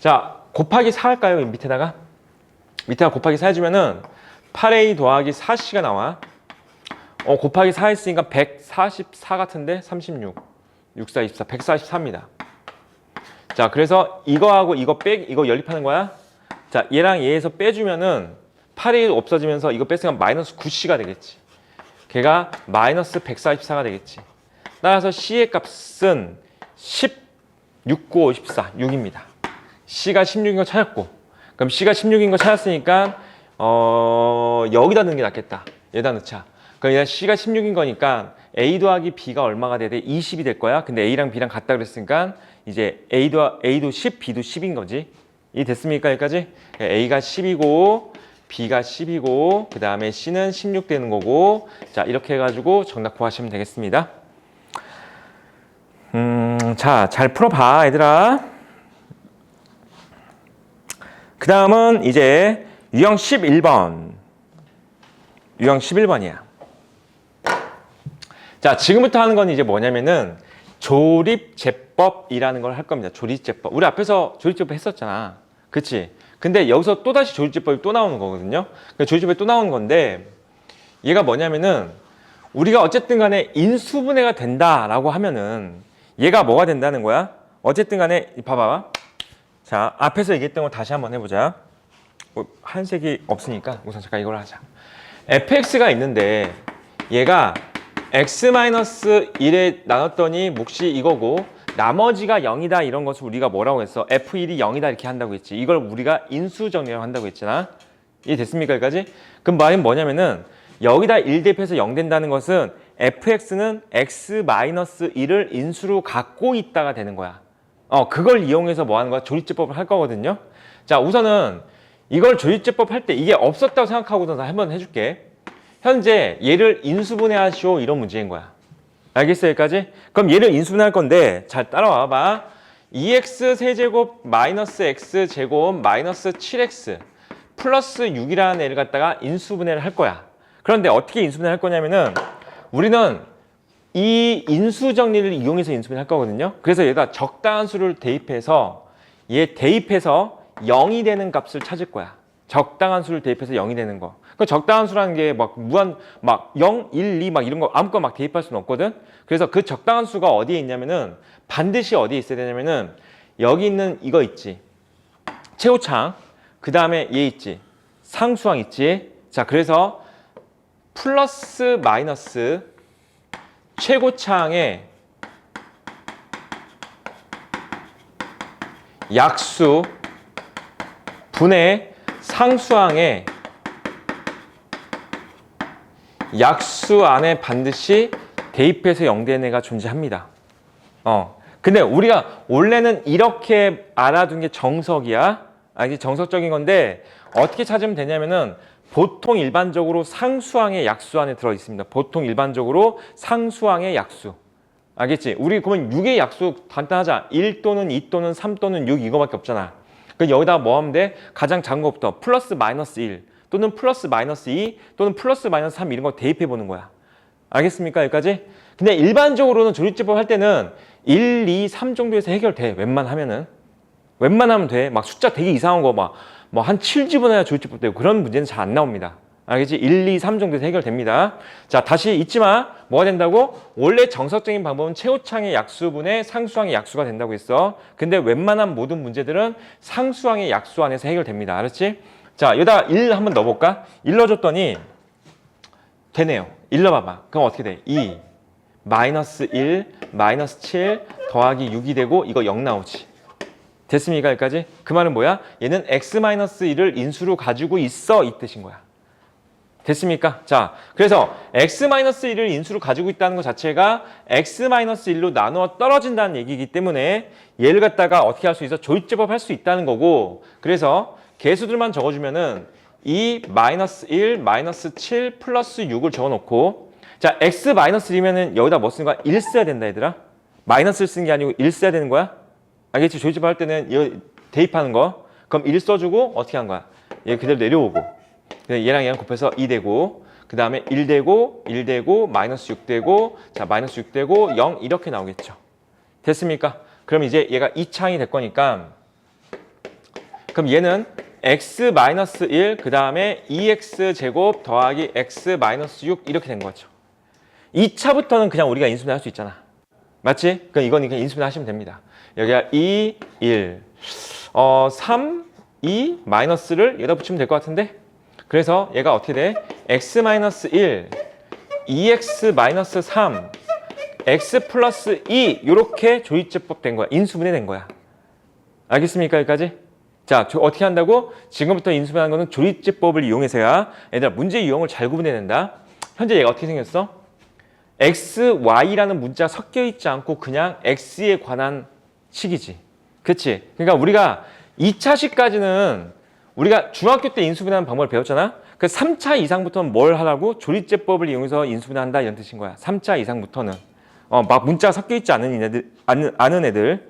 자, 곱하기 4 할까요? 밑에다가 곱하기 4 해주면은 8A 더하기 4C가 나와. 곱하기 4 했으니까 144 같은데 36, 64, 24, 144입니다. 자, 그래서 이거하고 이거 연립하는 거야. 자, 얘랑 얘에서 빼주면은 8A 없어지면서 이거 뺐으면 마이너스 9C가 되겠지. 걔가 마이너스 144가 되겠지. 따라서 C의 값은 10, 6, 9, 54, 6입니다. C가 16인 거 찾았고, 그럼 C가 16인 거 찾았으니까 여기다 넣는 게 낫겠다. 얘다 넣자. 그럼 얘가 C가 16인 거니까 A 더하기 B가 얼마가 돼야 돼? 20이 될 거야. 근데 A랑 B랑 같다 그랬으니까 이제 A도 10, B도 10인 거지. 이 됐습니까? 여기까지? A가 10이고 B가 10이고 그 다음에 C는 16 되는 거고. 자, 이렇게 해가지고 정답 구하시면 되겠습니다. 자, 잘 풀어봐 얘들아. 그 다음은 이제 유형 11번. 유형 11번이야. 자, 지금부터 하는 건 이제 뭐냐면은 조립제법이라는 걸 할 겁니다. 조립제법. 우리 앞에서 조립제법 했었잖아. 그치? 근데 여기서 또다시 조립제법이 또 나오는 거거든요. 그러니까 조립제법이 또 나오는 건데 얘가 뭐냐면은 우리가 어쨌든 간에 인수분해가 된다라고 하면은 얘가 뭐가 된다는 거야? 어쨌든 간에 봐봐. 자, 앞에서 얘기했던 걸 다시 한번 해보자. 한색이 없으니까 우선 잠깐 이걸 하자. fx가 있는데 얘가 x-1에 나눴더니 몫이 이거고 나머지가 0이다 이런 것을 우리가 뭐라고 했어? f1이 0이다 이렇게 한다고 했지. 이걸 우리가 인수정리라고 한다고 했잖아. 이해됐습니까? 여기까지? 그럼 말이 뭐냐면은 여기다 1 대입해서 0 된다는 것은 fx는 x-1을 인수로 갖고 있다가 되는 거야. 그걸 이용해서 뭐 하는 거야? 조립제법을 할 거거든요. 자, 우선은 이걸 조립제법 할 때 이게 없었다고 생각하고서 한번 해줄게. 현재 얘를 인수분해하시오 이런 문제인 거야. 알겠어 여기까지? 그럼 얘를 인수분해할 건데 잘 따라와 봐. 2x 세제곱 마이너스 x 제곱 마이너스 7x 플러스 6이라는 애를 갖다가 인수분해를 할 거야. 그런데 어떻게 인수분해를 할 거냐면은 우리는 이 인수정리를 이용해서 인수분해를 할 거거든요. 그래서 얘가 적당한 수를 대입해서 0이 되는 값을 찾을 거야. 적당한 수를 대입해서 0이 되는 거. 그 적당한 수라는 게 막 0, 1, 2 막 이런 거 아무거나 막 대입할 수는 없거든. 그래서 그 적당한 수가 어디에 있냐면은 반드시 어디에 있어야 되냐면은 여기 있는 이거 있지. 최고창. 그 다음에 얘 있지. 상수항 있지. 자, 그래서 플러스 마이너스 최고창의 약수 분의 상수항의 약수 안에 반드시 대입해서 0 되는 애가 존재합니다. 근데 우리가 원래는 이렇게 알아둔 게 정석이야. 이게 정석적인 건데 어떻게 찾으면 되냐면은 보통 일반적으로 상수항의 약수 안에 들어 있습니다. 보통 일반적으로 상수항의 약수. 알겠지? 우리 그러면 6의 약수 간단하자. 1 또는 2 또는 3 또는 6 이거밖에 없잖아. 그럼 여기다 뭐 하면 돼? 가장 작은 것부터 플러스 마이너스 1 또는 플러스 마이너스 2 또는 플러스 마이너스 3 이런 거 대입해 보는 거야. 알겠습니까? 여기까지? 근데 일반적으로는 조립제법 할 때는 1, 2, 3 정도에서 해결돼. 웬만하면은. 웬만하면 돼. 막 숫자 되게 이상한 거 막 뭐 한 7집어넣어야 조립제법 되고 그런 문제는 잘 안 나옵니다. 알겠지? 1, 2, 3 정도에서 해결됩니다. 자, 다시 잊지 마. 뭐가 된다고? 원래 정석적인 방법은 최고창의 약수분의 상수항의 약수가 된다고 했어. 근데 웬만한 모든 문제들은 상수항의 약수 안에서 해결됩니다. 알았지? 자, 여기다 1 한번 넣어볼까? 1 넣어줬더니 되네요. 1 넣어봐봐. 그럼 어떻게 돼? 2 마이너스 1 마이너스 7 더하기 6이 되고 이거 0 나오지. 됐습니까? 여기까지? 그 말은 뭐야? 얘는 x-1을 인수로 가지고 있어 이 뜻인 거야. 됐습니까? 자, 그래서 x-1을 인수로 가지고 있다는 것 자체가 x-1로 나누어 떨어진다는 얘기이기 때문에 얘를 갖다가 어떻게 할 수 있어? 조립제법 할 수 있다는 거고, 그래서 개수들만 적어주면은 2, 마이너스 1, 마이너스 7, 플러스 6을 적어놓고, 자, x-1이면은 여기다 뭐 쓰는 거야? 1 써야 된다, 얘들아. 마이너스를 쓰는 게 아니고 1 써야 되는 거야? 알겠지? 조립제법 할 때는 이거 대입하는 거. 그럼 1 써주고 어떻게 한 거야? 얘 그대로 내려오고. 얘랑 얘랑 곱해서 2 되고, 그 다음에 1 되고, 1 되고, 마이너스 6 되고, 자, 마이너스 6 되고, 0 이렇게 나오겠죠. 됐습니까? 그럼 이제 얘가 2차항이 될 거니까, 그럼 얘는 x-1, 그 다음에 2x 제곱 더하기 x-6 이렇게 된 거죠. 2차부터는 그냥 우리가 인수분해 할 수 있잖아. 맞지? 그럼 이건 그냥 인수분해 하시면 됩니다. 여기가 2, 1, 3, 2, 마이너스를 여기다 붙이면 될 것 같은데? 그래서 얘가 어떻게 돼? x-1, 2x-3, x 플러스 2 이렇게 조립제법 된 거야. 인수분해 된 거야. 알겠습니까? 여기까지? 자, 어떻게 한다고? 지금부터 인수분해하는 거는 조립제법을 이용해서야 얘들아 문제 유형을 잘 구분해낸다. 현재 얘가 어떻게 생겼어? x, y라는 문자가 섞여 있지 않고 그냥 x에 관한 식이지. 그치? 그러니까 우리가 2차식까지는 우리가 중학교 때 인수분해하는 방법을 배웠잖아. 그 3차 이상부터는 뭘 하라고? 조립제법을 이용해서 인수분해한다 이런 뜻인 거야. 3차 이상부터는 막 문자가 섞여 있지 않은 애들, 아는 애들.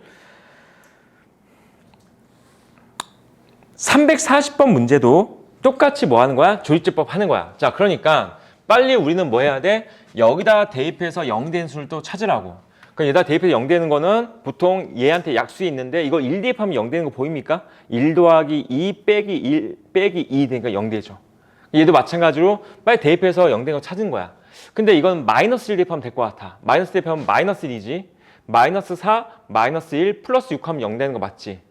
340번 문제도 똑같이 뭐 하는 거야? 조립제법 하는 거야. 자, 그러니까 빨리 우리는 뭐 해야 돼? 여기다 대입해서 0된 수를 또 찾으라고. 그럼 얘다 대입해서 0 되는 거는 보통 얘한테 약수에 있는데 이거 1 대입하면 0 되는 거 보입니까? 1 더하기 2 빼기 1 빼기 2 되니까 0 되죠. 얘도 마찬가지로 빨리 대입해서 0 되는 거 찾은 거야. 근데 이건 마이너스 1 대입하면 될 것 같아. 마이너스 대입하면 마이너스 1이지. 마이너스 4, 마이너스 1, 플러스 6 하면 0 되는 거 맞지?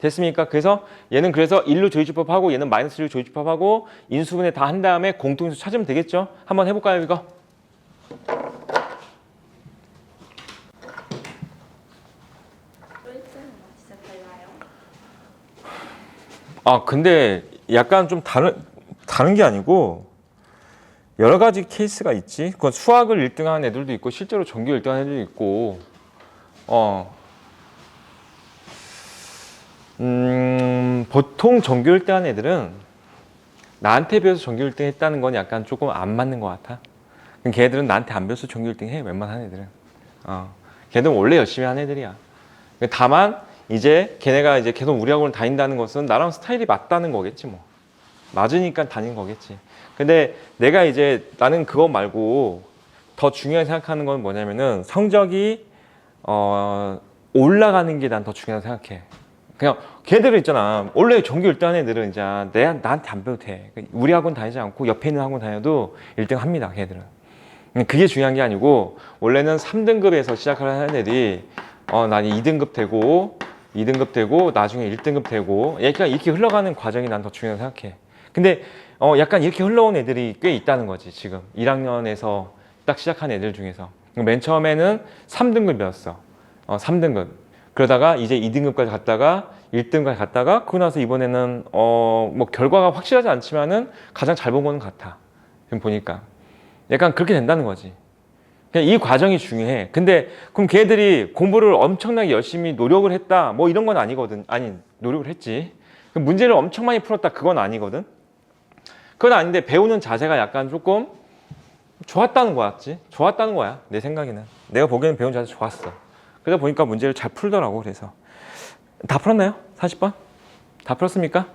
됐습니까? 그래서 얘는 그래서 1로 조립집합하고 얘는 마이너스 1로 조립집합하고 인수분해 다 한 다음에 공통인수 찾으면 되겠죠? 한번 해볼까요, 이거? 진짜 달라요? 아, 근데 약간 좀 다른 게 아니고 여러 가지 케이스가 있지. 그건 수학을 1등 하는 애들도 있고 실제로 전교 1등 하는 애들도 있고 보통 전교 1등 하는 애들은 나한테 배워서 전교 1등 했다는 건 약간 조금 안 맞는 것 같아. 걔들은 나한테 안 배워서 전교 1등 해. 웬만한 애들은. 걔들은 원래 열심히 하는 애들이야. 다만 이제 걔네가 이제 계속 우리 학원을 다닌다는 것은 나랑 스타일이 맞다는 거겠지 뭐. 맞으니까 다닌 거겠지. 근데 내가 이제 나는 그거 말고 더 중요하게 생각하는 건 뭐냐면은 성적이 올라가는 게 난 더 중요하다고 생각해. 그냥 걔들은 있잖아. 원래 전교 1등 하는 애들은 이제 나한테 안 배워도 돼. 우리 학원 다니지 않고 옆에 있는 학원 다녀도 1등 합니다. 걔들은. 그게 중요한 게 아니고 원래는 3등급에서 시작하는 애들이 난 2등급 되고 2등급 되고 나중에 1등급 되고 이렇게 흘러가는 과정이 난 더 중요하다고 생각해. 근데 약간 이렇게 흘러온 애들이 꽤 있다는 거지. 지금 1학년에서 딱 시작한 애들 중에서 맨 처음에는 3등급이었어. 3등급. 그러다가 이제 2등급까지 갔다가 1등급까지 갔다가 그러고 나서 이번에는 뭐 결과가 확실하지 않지만은 가장 잘 본 거는 같아. 지금 보니까 약간 그렇게 된다는 거지. 그냥 이 과정이 중요해. 근데 그럼 걔들이 공부를 엄청나게 열심히 노력을 했다 뭐 이런 건 아니거든. 아니 노력을 했지. 문제를 엄청 많이 풀었다 그건 아니거든. 그건 아닌데 배우는 자세가 약간 조금 좋았다는 거였지. 좋았다는 거야 내 생각에는. 내가 보기에는 배운 자세 좋았어. 그러다 보니까 문제를 잘 풀더라고. 그래서 다 풀었나요? 40번? 다 풀었습니까?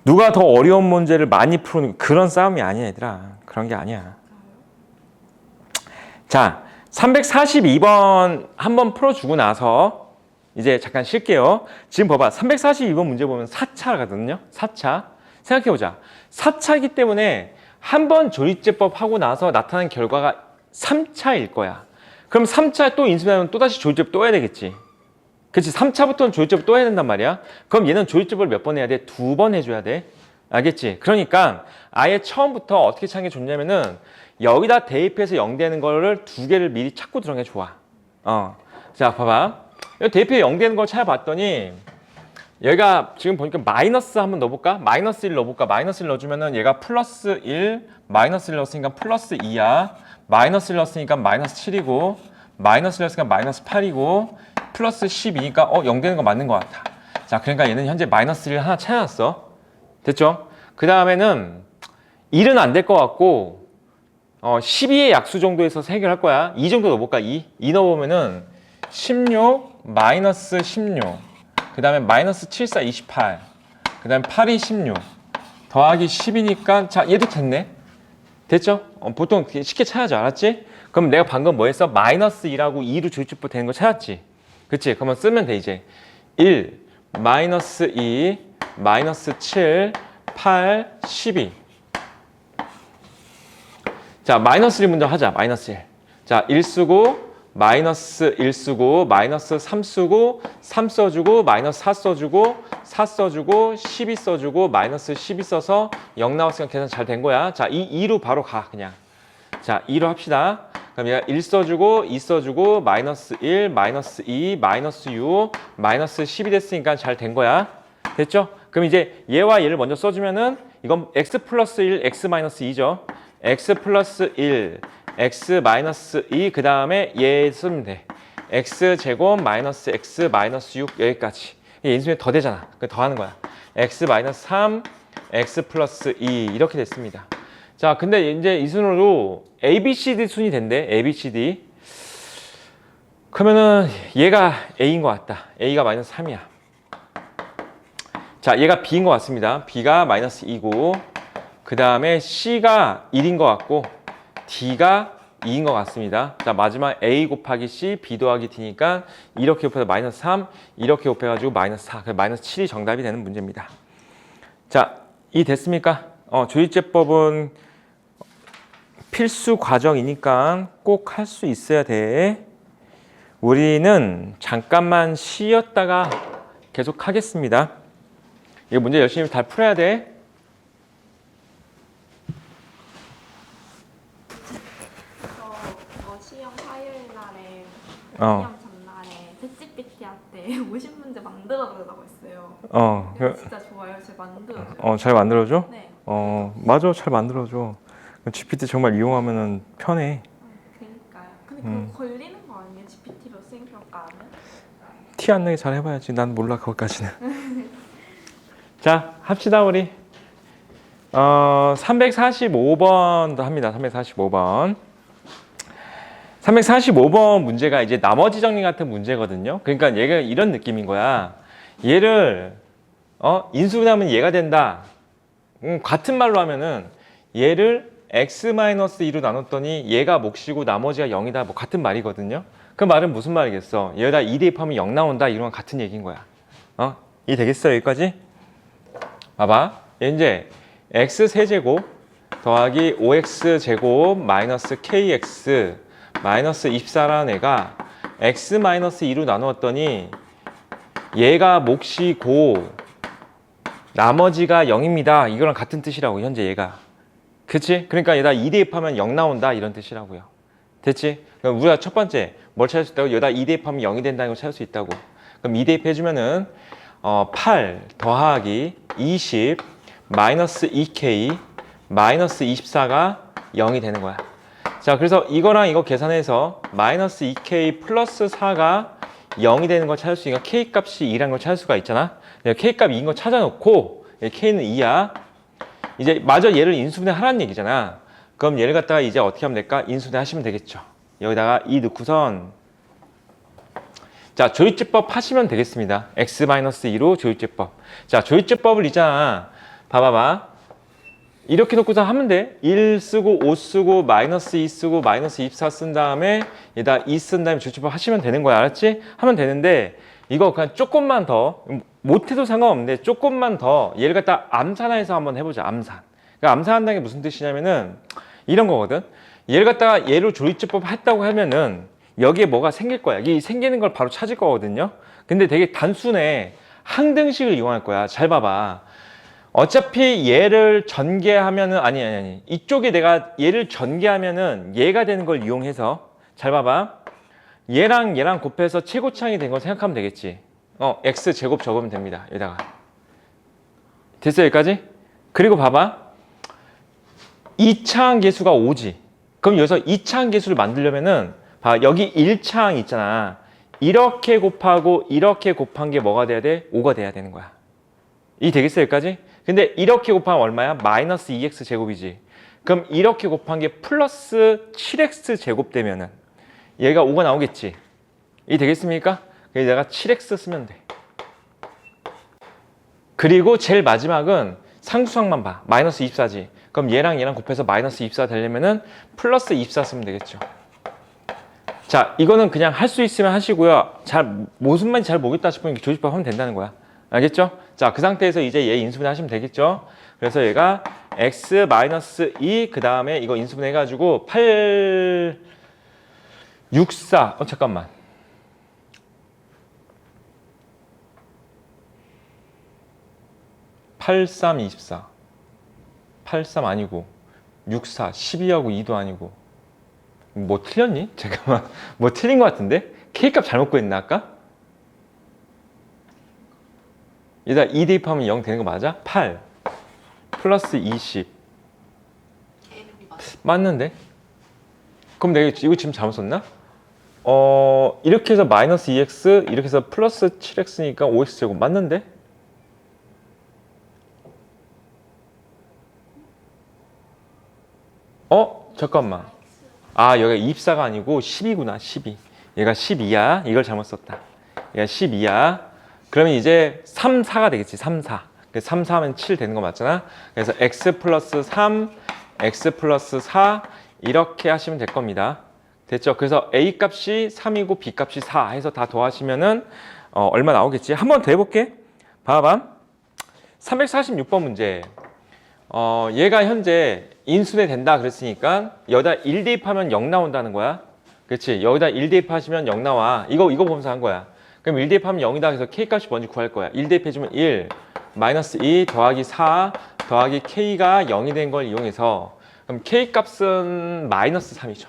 누가 더 어려운 문제를 많이 푸는 그런 싸움이 아니야 얘들아. 그런 게 아니야. 자, 342번 한번 풀어주고 나서 이제 잠깐 쉴게요. 지금 봐봐. 342번 문제 보면 4차거든요. 4차. 생각해보자. 4차이기 때문에 한 번 조립제법 하고 나서 나타난 결과가 3차일 거야. 그럼 3차 또 인수분해하면 또다시 조립제법 또 해야 되겠지. 그치? 3차부터는 조율제법 또 해야 된단 말이야. 그럼 얘는 조율제법을 몇 번 해야 돼? 2번 해줘야 돼. 알겠지? 그러니까 아예 처음부터 어떻게 찾는 게 좋냐면은 여기다 대입해서 0 되는 거를 2개를 미리 찾고 들어가는 게 좋아. 자, 봐봐. 여기 대입해 0 되는 걸 찾아봤더니 얘가 지금 보니까 마이너스 한번 넣어볼까? 마이너스 1 넣어볼까? 마이너스 1 넣어주면은 얘가 플러스 1, 마이너스 1 넣었으니까 플러스 2야. 마이너스 1 넣었으니까 마이너스 7이고, 마이너스 1 넣었으니까 마이너스 8이고, 플러스 12니까 0 되는 거 맞는 것 같아. 자, 그러니까 얘는 현재 마이너스 1을 하나 찾아놨어. 됐죠? 그 다음에는 1은 안 될 것 같고 12의 약수 정도에서 해결할 거야. 2 정도 넣어볼까? 2 넣어보면은 16 마이너스 16 그 다음에 마이너스 7, 4, 28 그 다음에 8이 16 더하기 10이니까 자 얘도 됐네. 됐죠? 보통 쉽게 찾아줘. 알았지? 그럼 내가 방금 뭐 했어? 마이너스 2라고 2로 조율제법 되는 거 찾았지? 그치? 그러면 쓰면 돼 이제 1 마이너스 2 마이너스 7 8 12 자 마이너스 1 먼저 하자. 마이너스 1 자 1 쓰고 마이너스 1 쓰고 마이너스 3 쓰고 3 써주고 마이너스 4 써주고 4 써주고 12 써주고 마이너스 12 써서 0 나왔으니까 계산 잘 된 거야. 자 이 2로 바로 가 그냥. 자 2로 합시다. 그럼 얘가 1 써주고 2 써주고 마이너스 1 마이너스 2 마이너스 6 마이너스 10이 됐으니까 잘 된 거야. 됐죠? 그럼 이제 얘와 얘를 먼저 써주면은 이건 x 플러스 1 x 마이너스 2죠. x 플러스 1 x 마이너스 2 그 다음에 얘 쓰면 돼. x 제곱 마이너스 x 마이너스 6 여기까지. 인수분해 더 되잖아. 그 더 하는 거야. x 마이너스 3 x 플러스 2 이렇게 됐습니다. 자 근데 이제 이 순으로 a, b, c, d 순이 된대. a, b, c, d. 그러면은 얘가 a인 것 같다. a가 마이너스 3이야. 자 얘가 b인 것 같습니다. b가 마이너스 2고 그 다음에 c가 1인 것 같고 d가 2인 것 같습니다. 자 마지막 a 곱하기 c b 더하기 d니까 이렇게 곱해서 마이너스 3 이렇게 곱해가지고 마이너스 4 마이너스 7이 정답이 되는 문제입니다. 자 이 됐습니까? 조율제법은 필수 과정이니까 꼭 할 수 있어야 돼. 우리는 잠깐만 쉬었다가 계속 하겠습니다. 이 문제 열심히 잘 풀어야 돼. 시험 화요일 날에 어. 시험 전날에 챗GPT한테 50문제 만들어 달라고 했어요. 진짜 좋아요. 제가 만들어줘요. 잘 만들어줘? 네. 맞아. 잘 만들어줘. GPT 정말 이용하면 편해. 그러니까요. 근데 그거 걸리는 거 아니에요? GPT로 수행평가하면? 티 안 나게 잘 해봐야지. 난 몰라, 그것까지는. 자, 합시다, 우리. 345번도 합니다. 345번. 345번 문제가 이제 나머지 정리 같은 문제거든요. 그러니까 얘가 이런 느낌인 거야. 얘를 인수분해하면 얘가 된다. 같은 말로 하면은 얘를 x-2로 나눴더니 얘가 몫이고 나머지가 0이다. 뭐 같은 말이거든요. 그 말은 무슨 말이겠어? 얘다 2 대입하면 0 나온다. 이런 건 같은 얘기인 거야. 이 되겠어? 여기까지? 봐봐. 이제 x 세제곱 더하기 5x 제곱 kx 마이너스 24라는 애가 x-2로 나누었더니 얘가 몫이고 나머지가 0입니다. 이거랑 같은 뜻이라고 현재 얘가. 그치? 그러니까 얘다 2 대입하면 0 나온다 이런 뜻이라고요. 됐지? 그럼 우리가 첫 번째 뭘 찾을 수 있다고? 얘다 2 대입하면 0이 된다는 걸 찾을 수 있다고. 그럼 2 대입해주면은 8 더하기 20 마이너스 2k 마이너스 24가 0이 되는 거야. 자, 그래서 이거랑 이거 계산해서 마이너스 2k 플러스 4가 0이 되는 걸 찾을 수 있으니까 k 값이 2라는 걸 찾을 수가 있잖아. k 값 2인 거 찾아놓고 k는 2야. 이제 마저 얘를 인수분해 하라는 얘기잖아. 그럼 얘를 갖다가 이제 어떻게 하면 될까? 인수분해 하시면 되겠죠. 여기다가 2 넣고선 자, 조율제법 하시면 되겠습니다. x-2로 조율제법. 자, 조율제법을 있잖아. 봐봐봐. 이렇게 놓고서 하면 돼. 1 쓰고 5 쓰고 마이너스 2 쓰고 마이너스 24 쓴 다음에 얘다 2 쓴 다음에 조율제법 하시면 되는 거야. 알았지? 하면 되는데 이거 그냥 조금만 더 못해도 상관없는데 조금만 더 얘를 갖다 암산해서 한번 해보자. 암산. 그러니까 암산한다는 게 무슨 뜻이냐면은 이런 거거든. 얘를 갖다가 얘로 조율제법 했다고 하면은 여기에 뭐가 생길 거야. 이 생기는 걸 바로 찾을 거거든요. 근데 되게 단순해. 항등식을 이용할 거야. 잘 봐봐. 어차피 얘를 전개하면은 아니. 이쪽에 내가 얘를 전개하면은 얘가 되는 걸 이용해서 잘 봐봐. 얘랑 얘랑 곱해서 최고차항이 된 걸 생각하면 되겠지. x 제곱 적으면 됩니다. 여기다가. 됐어 여기까지? 그리고 봐봐. 2차항 계수가 5지. 그럼 여기서 2차항 계수를 만들려면은 봐 여기 1차항 있잖아. 이렇게 곱하고 이렇게 곱한 게 뭐가 돼야 돼? 5가 돼야 되는 거야. 이 되겠어 여기까지? 근데 이렇게 곱하면 얼마야? 마이너스 2x 제곱이지. 그럼 이렇게 곱한 게 플러스 7x 제곱 되면은 얘가 5가 나오겠지. 이 되겠습니까? 그래서 내가 7x 쓰면 돼. 그리고 제일 마지막은 상수항만 봐. 마이너스 24지. 그럼 얘랑 얘랑 곱해서 마이너스 24 되려면은 플러스 24 쓰면 되겠죠. 자, 이거는 그냥 할 수 있으면 하시고요. 무슨 말인지 잘 모르겠다 싶으면 조집합 하면 된다는 거야. 알겠죠? 자, 그 상태에서 이제 얘 인수분해 하시면 되겠죠? 그래서 얘가 x-2 그 다음에 이거 인수분해 해가지고 8, 6, 4 잠깐만. (83) 24 83 아니고 64 12하고 2도 아니고 뭐 틀렸니? 잠깐만 뭐 틀린 것 같은데? K값 잘못 구했나 아까? 얘다 2 대입하면 0 되는 거 맞아? 8 플러스 20 맞는데? 그럼 내가 이거 지금 잘못 썼나? 이렇게 해서 마이너스 2x 이렇게 해서 플러스 7x니까 5x 제곱 맞는데? 잠깐만. 여기가 24가 아니고 10이구나. 12. 얘가 12야. 이걸 잘못 썼다. 얘가 12야. 그러면 이제 3, 4가 되겠지. 3, 4. 3, 4 하면 7 되는 거 맞잖아. 그래서 x 플러스 3, x 플러스 4 이렇게 하시면 될 겁니다. 됐죠? 그래서 a 값이 3이고 b 값이 4 해서 다 더하시면은 얼마 나오겠지? 한 번 더 해볼게. 봐봐. 346번 문제. 얘가 현재 인수분해 된다 그랬으니까 여기다 1 대입하면 0 나온다는 거야. 그렇지? 여기다 1 대입하시면 0 나와. 이거 보면서 한 거야. 그럼 1 대입하면 0이다 그래서 K값이 먼저 구할 거야. 1 대입해주면 1, 마이너스 2 더하기 4 더하기 K가 0이 된 걸 이용해서 그럼 K값은 마이너스 3이죠.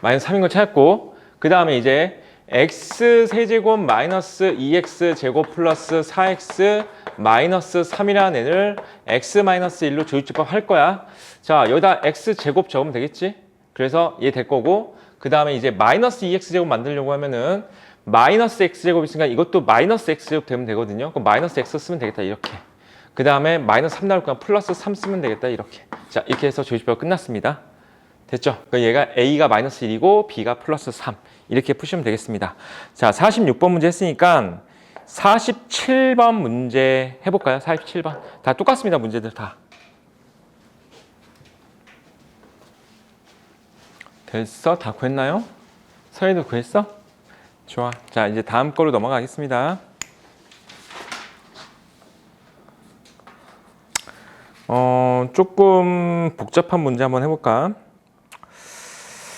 마이너스 3인 걸 찾았고 그 다음에 이제 x 세제곱 마이너스 2x 제곱 플러스 4x 마이너스 3이라는 애를 x 마이너스 1로 조립집합 할 거야. 자, 여기다 x 제곱 적으면 되겠지? 그래서 얘 될 거고 그 다음에 이제 마이너스 2x 제곱 만들려고 하면은 마이너스 x 제곱 있으니까 이것도 마이너스 x 제곱 되면 되거든요. 그럼 마이너스 x 쓰면 되겠다 이렇게. 그 다음에 마이너스 3 나올 거면 플러스 3 쓰면 되겠다 이렇게. 자, 이렇게 해서 조립집합 끝났습니다. 됐죠? 그러니까 얘가 a가 마이너스 1이고 b가 플러스 3 이렇게 푸시면 되겠습니다. 자, 46번 문제 했으니까 47번 문제 해볼까요? 47번. 다 똑같습니다. 문제들 다. 됐어? 다 구했나요? 서희도 구했어? 좋아. 자, 이제 다음 거로 넘어가겠습니다. 조금 복잡한 문제 한번 해볼까?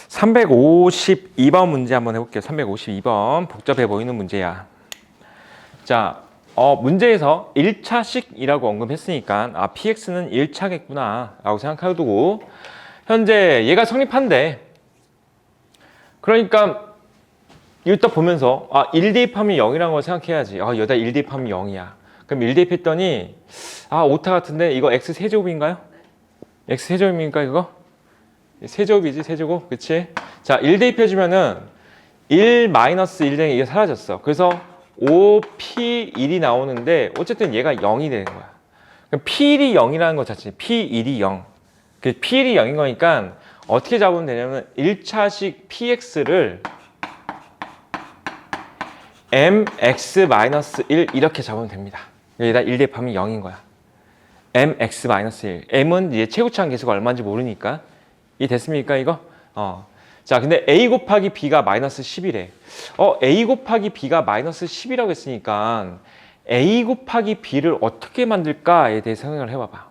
352번 문제 한번 해볼게요. 352번. 복잡해 보이는 문제야. 자, 문제에서 1차식이라고 언급했으니까 px는 1차겠구나 라고 생각해두고 현재 얘가 성립한대. 그러니까 이거 딱 보면서 1 대입하면 0이라는 걸 생각해야지. 여기다 1 대입하면 0이야. 그럼 1 대입했더니 오타 같은데 이거 x 세제곱인가요? x 세제곱입니까 이거? 세제곱이지 세제곱. 그치? 자, 1 대입해주면은 1 마이너스 1 등이 이게 사라졌어. 그래서 5p1이 나오는데 어쨌든 얘가 0이 되는 거야. 그럼 p1이 0이라는 것 자체 p1이 0. 그 p1이 0인 거니까 어떻게 잡으면 되냐면 1차식 px를 mx-1 이렇게 잡으면 됩니다. 여기다 1 대입하면 0인 거야. mx-1. m은 이제 최고차항 계수가 얼마인지 모르니까. 이 됐습니까 이거? 자, 근데 a 곱하기 b가 마이너스 10이래. a 곱하기 b가 마이너스 10이라고 했으니까 a 곱하기 b를 어떻게 만들까에 대해 생각을 해봐봐.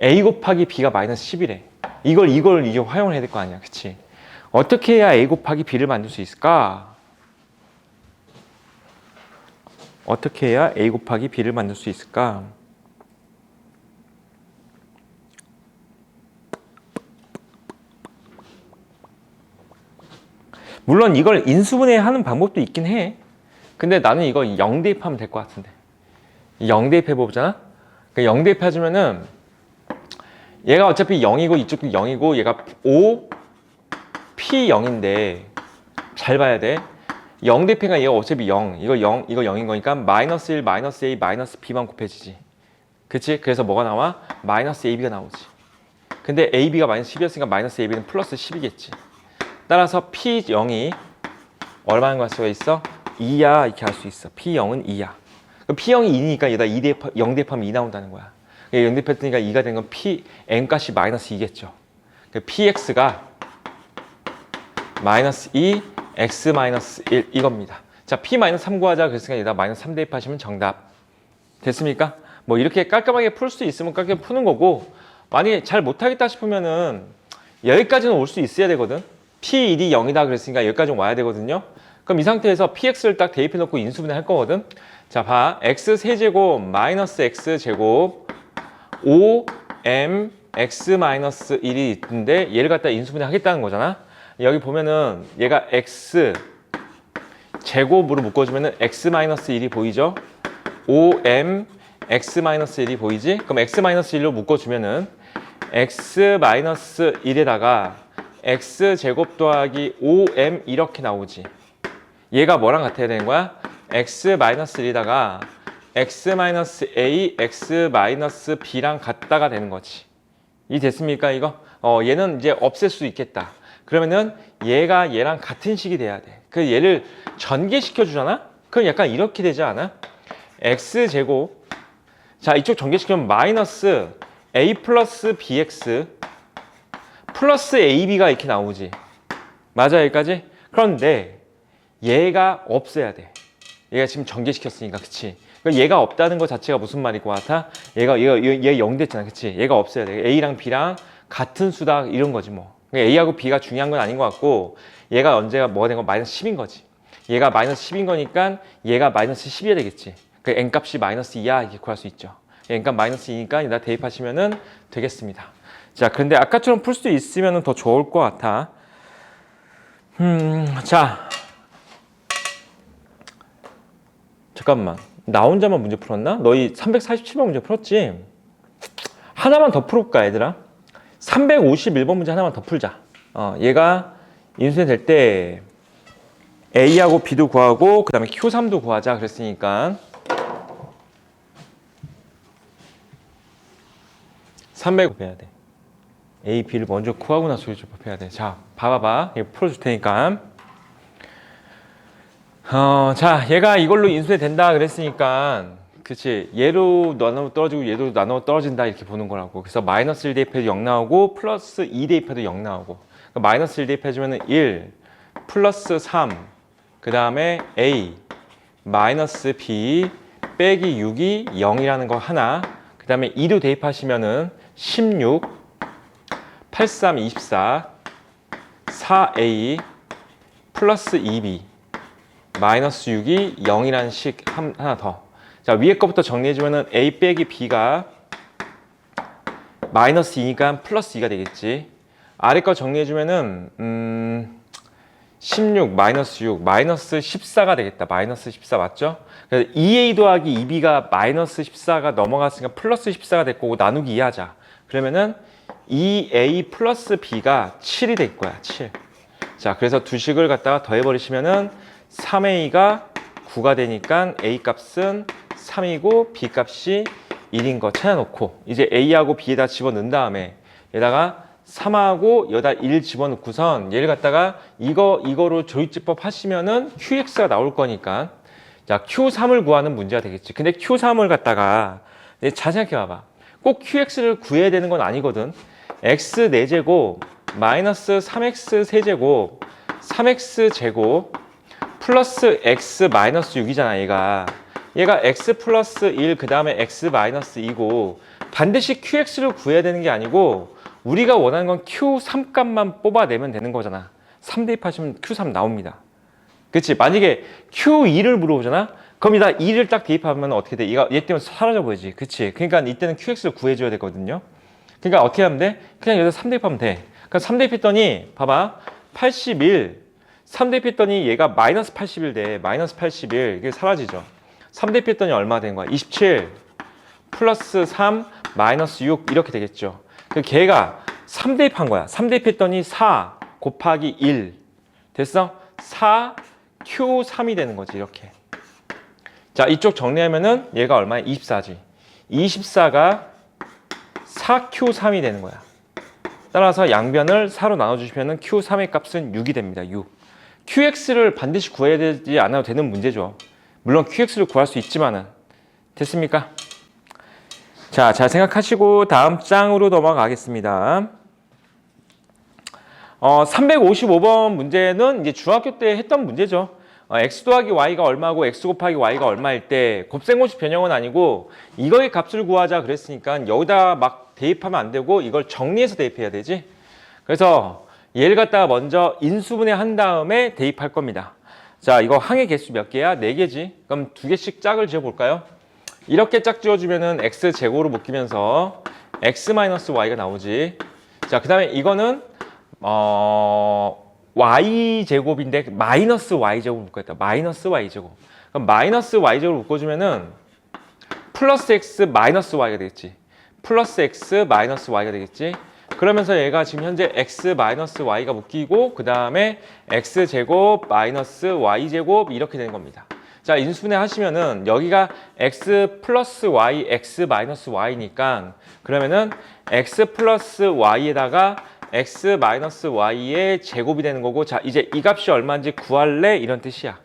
a 곱하기 b가 마이너스 10이래. 이걸 이제 활용을 해야 될 거 아니야. 그치? 어떻게 해야 a 곱하기 b를 만들 수 있을까? 어떻게 해야 a 곱하기 b를 만들 수 있을까? 물론 이걸 인수분해하는 방법도 있긴 해. 근데 나는 이거 0 대입하면 될 것 같은데. 0 대입해보잖아? 0 대입해주면은 얘가 어차피 0이고 이쪽도 0이고 얘가 5, P0인데 잘 봐야 돼. 0 대입하니까 얘가 어차피 0, 이거 0인 거니까 마이너스 1, 마이너스 A, 마이너스 B만 곱해지지. 그치? 그래서 뭐가 나와? 마이너스 AB가 나오지. 근데 AB가 마이너스 10이었으니까 마이너스 AB는 플러스 10이겠지. 따라서 P0이 얼마인 걸 수가 있어? 2야 이렇게 할 수 있어. P0은 2야. P0이 2니까 얘다 0 대입하면 2 나온다는 거야. 0 대입했으니까 2가 된 건 N 값이 마이너스 2겠죠. PX가 마이너스 2, X 마이너스 1 이겁니다. 자, P 마이너스 3 구하자 그랬으니까 얘다 마이너스 3 대입하시면 정답. 됐습니까? 뭐 이렇게 깔끔하게 풀 수 있으면 깔끔하게 푸는 거고, 만약에 잘 못하겠다 싶으면은 여기까지는 올 수 있어야 되거든. P1이 0이다 그랬으니까 여기까지 와야 되거든요. 그럼 이 상태에서 PX를 딱 대입해 놓고 인수분해 할 거거든. 자, 봐. X 세제곱 마이너스 X 제곱 5M X 마이너스 1이 있는데 얘를 갖다 인수분해 하겠다는 거잖아. 여기 보면은 얘가 X 제곱으로 묶어주면은 X 마이너스 1이 보이죠? 5M X 마이너스 1이 보이지? 그럼 X 마이너스 1로 묶어주면은 X 마이너스 1에다가 X 제곱 더하기 5M 이렇게 나오지. 얘가 뭐랑 같아야 되는 거야? X 마이너스 1에다가 X 마이너스 A, X 마이너스 B랑 같다가 되는 거지. 이 됐습니까 이거? 얘는 이제 없앨 수 있겠다. 그러면은 얘가 얘랑 같은 식이 돼야 돼. 그 얘를 전개시켜 주잖아? 그럼 약간 이렇게 되지 않아? X 제곱. 자, 이쪽 전개시키면 마이너스 A 플러스 BX 플러스 AB가 이렇게 나오지. 맞아, 여기까지? 그런데 얘가 없어야 돼. 얘가 지금 전개시켰으니까, 그치? 그러니까 얘가 없다는 것 자체가 무슨 말일 것 같아? 얘 0 됐잖아, 그치? 얘가 없어야 돼. A랑 B랑 같은 수다, 이런 거지, 뭐. 그러니까 A하고 B가 중요한 건 아닌 것 같고, 얘가 언제가 뭐가 된 거? 마이너스 10인 거지. 얘가 마이너스 10인 거니까 얘가 마이너스 10이어야 되겠지. 그 N값이 마이너스 2야, 이렇게 구할 수 있죠. N값 마이너스 2니까 여기다 대입하시면 되겠습니다. 자, 근데 아까처럼 풀 수 있으면 더 좋을 것 같아. 자. 잠깐만. 나 혼자만 문제 풀었나? 너희 347번 문제 풀었지? 하나만 더 풀어볼까, 얘들아? 351번 문제 하나만 더 풀자. 얘가 인수분해 될 때 A하고 B도 구하고 그 다음에 Q3도 구하자 그랬으니까 300 해야 돼. A, B를 먼저 구하고 나서 조합해야 돼. 자, 봐봐봐. 이거 풀어줄 테니까. 자, 얘가 이걸로 인수분해 된다 그랬으니까, 그치? 얘로 나눠 떨어지고 얘도 나눠 떨어진다 이렇게 보는 거라고. 그래서 마이너스 1 대입해도 0 나오고 플러스 2 대입해도 0 나오고. 그러니까 마이너스 1 대입해주면 1 플러스 3 그 다음에 A 마이너스 B 빼기 6이 0이라는 거 하나. 그 다음에 2도 대입하시면은 16 83 24 4A 플러스 2B 마이너스 6이 0이라는 식 하나 더. 자, 위에 거부터 정리해주면은 A 빼기 B가 마이너스 2니까 플러스 2가 되겠지. 아래 거 정리해주면은 16 마이너스 6 마이너스 14가 되겠다. 마이너스 14 맞죠? 그래서 2A 더하기 2B가 마이너스 14가 넘어갔으니까 플러스 14가 될 거고 나누기 2 하자. 그러면은 2A 플러스 B가 7이 될 거야. 7. 자, 그래서 두 식을 갖다가 더해버리시면은 3A가 9가 되니까 A 값은 3이고 B 값이 1인 거 찾아놓고 이제 A하고 B에다 집어넣은 다음에 얘다가 3하고 여기다 1 집어넣고선 얘를 갖다가 이거로 조립제법 하시면은 QX가 나올 거니까 자, Q3을 구하는 문제가 되겠지. 근데 Q3을 갖다가 잘 생각해 봐봐. 꼭 QX를 구해야 되는 건 아니거든. X 4제곱 마이너스 3X 세제곱 3X 제곱 플러스 X 마이너스 6이잖아. 얘가 X 플러스 1 그 다음에 X 마이너스 2고 반드시 QX를 구해야 되는 게 아니고 우리가 원하는 건 Q3 값만 뽑아내면 되는 거잖아. 3 대입하시면 Q3 나옵니다. 그치? 만약에 Q2를 물어보잖아? 그럼 이다 2를 딱 대입하면 어떻게 돼? 얘 때문에 사라져 버리지. 그치? 그러니까 이때는 QX를 구해줘야 되거든요. 그러니까 어떻게 하면 돼? 그냥 여기다 3 대입하면 돼. 그러니까 3 대입했더니 봐봐. 81. 3 대입했더니 얘가 마이너스 81 돼. 마이너스 81. 이게 사라지죠. 3 대입했더니 얼마 된 거야? 27 플러스 3 마이너스 6 이렇게 되겠죠. 그 걔가 3 대입한 거야. 3 대입했더니 4 곱하기 1 됐어? 4 Q3이 되는 거지 이렇게. 자 이쪽 정리하면은 얘가 얼마야? 24지. 24가 4Q3이 되는 거야. 따라서 양변을 4로 나눠주시면 Q3의 값은 6이 됩니다. 6. QX를 반드시 구해야 되지 않아도 되는 문제죠. 물론 QX를 구할 수 있지만은. 됐습니까? 자, 잘 생각하시고 다음 장으로 넘어가겠습니다. 355번 문제는 이제 중학교 때 했던 문제죠. x 더하기 y가 얼마고 x 곱하기 y가 얼마일 때 곱셈공식 변형은 아니고 이거의 값을 구하자 그랬으니까 여기다 막 대입하면 안 되고 이걸 정리해서 대입해야 되지. 그래서 얘를 갖다가 먼저 인수분해 한 다음에 대입할 겁니다. 자, 이거 항의 개수 몇 개야? 4개지. 그럼 2개씩 짝을 지어볼까요? 이렇게 짝 지어주면은 x제곱으로 묶이면서 x-y가 나오지. 자, 그 다음에 이거는 y제곱인데 마이너스 y제곱 묶었다. 마이너스 y제곱. 그럼 마이너스 y제곱 묶어주면은 플러스 x 마이너스 y가 되겠지. 플러스 x 마이너스 y가 되겠지. 그러면서 얘가 지금 현재 x 마이너스 y가 묶이고 그 다음에 x제곱 마이너스 y제곱 이렇게 되는 겁니다. 자, 인수분해 하시면은 여기가 x 플러스 y, x 마이너스 y니까 그러면은 x 플러스 y에다가 x 마이너스 y의 제곱이 되는 거고, 자 이제 이 값이 얼마인지 구할래 이런 뜻이야.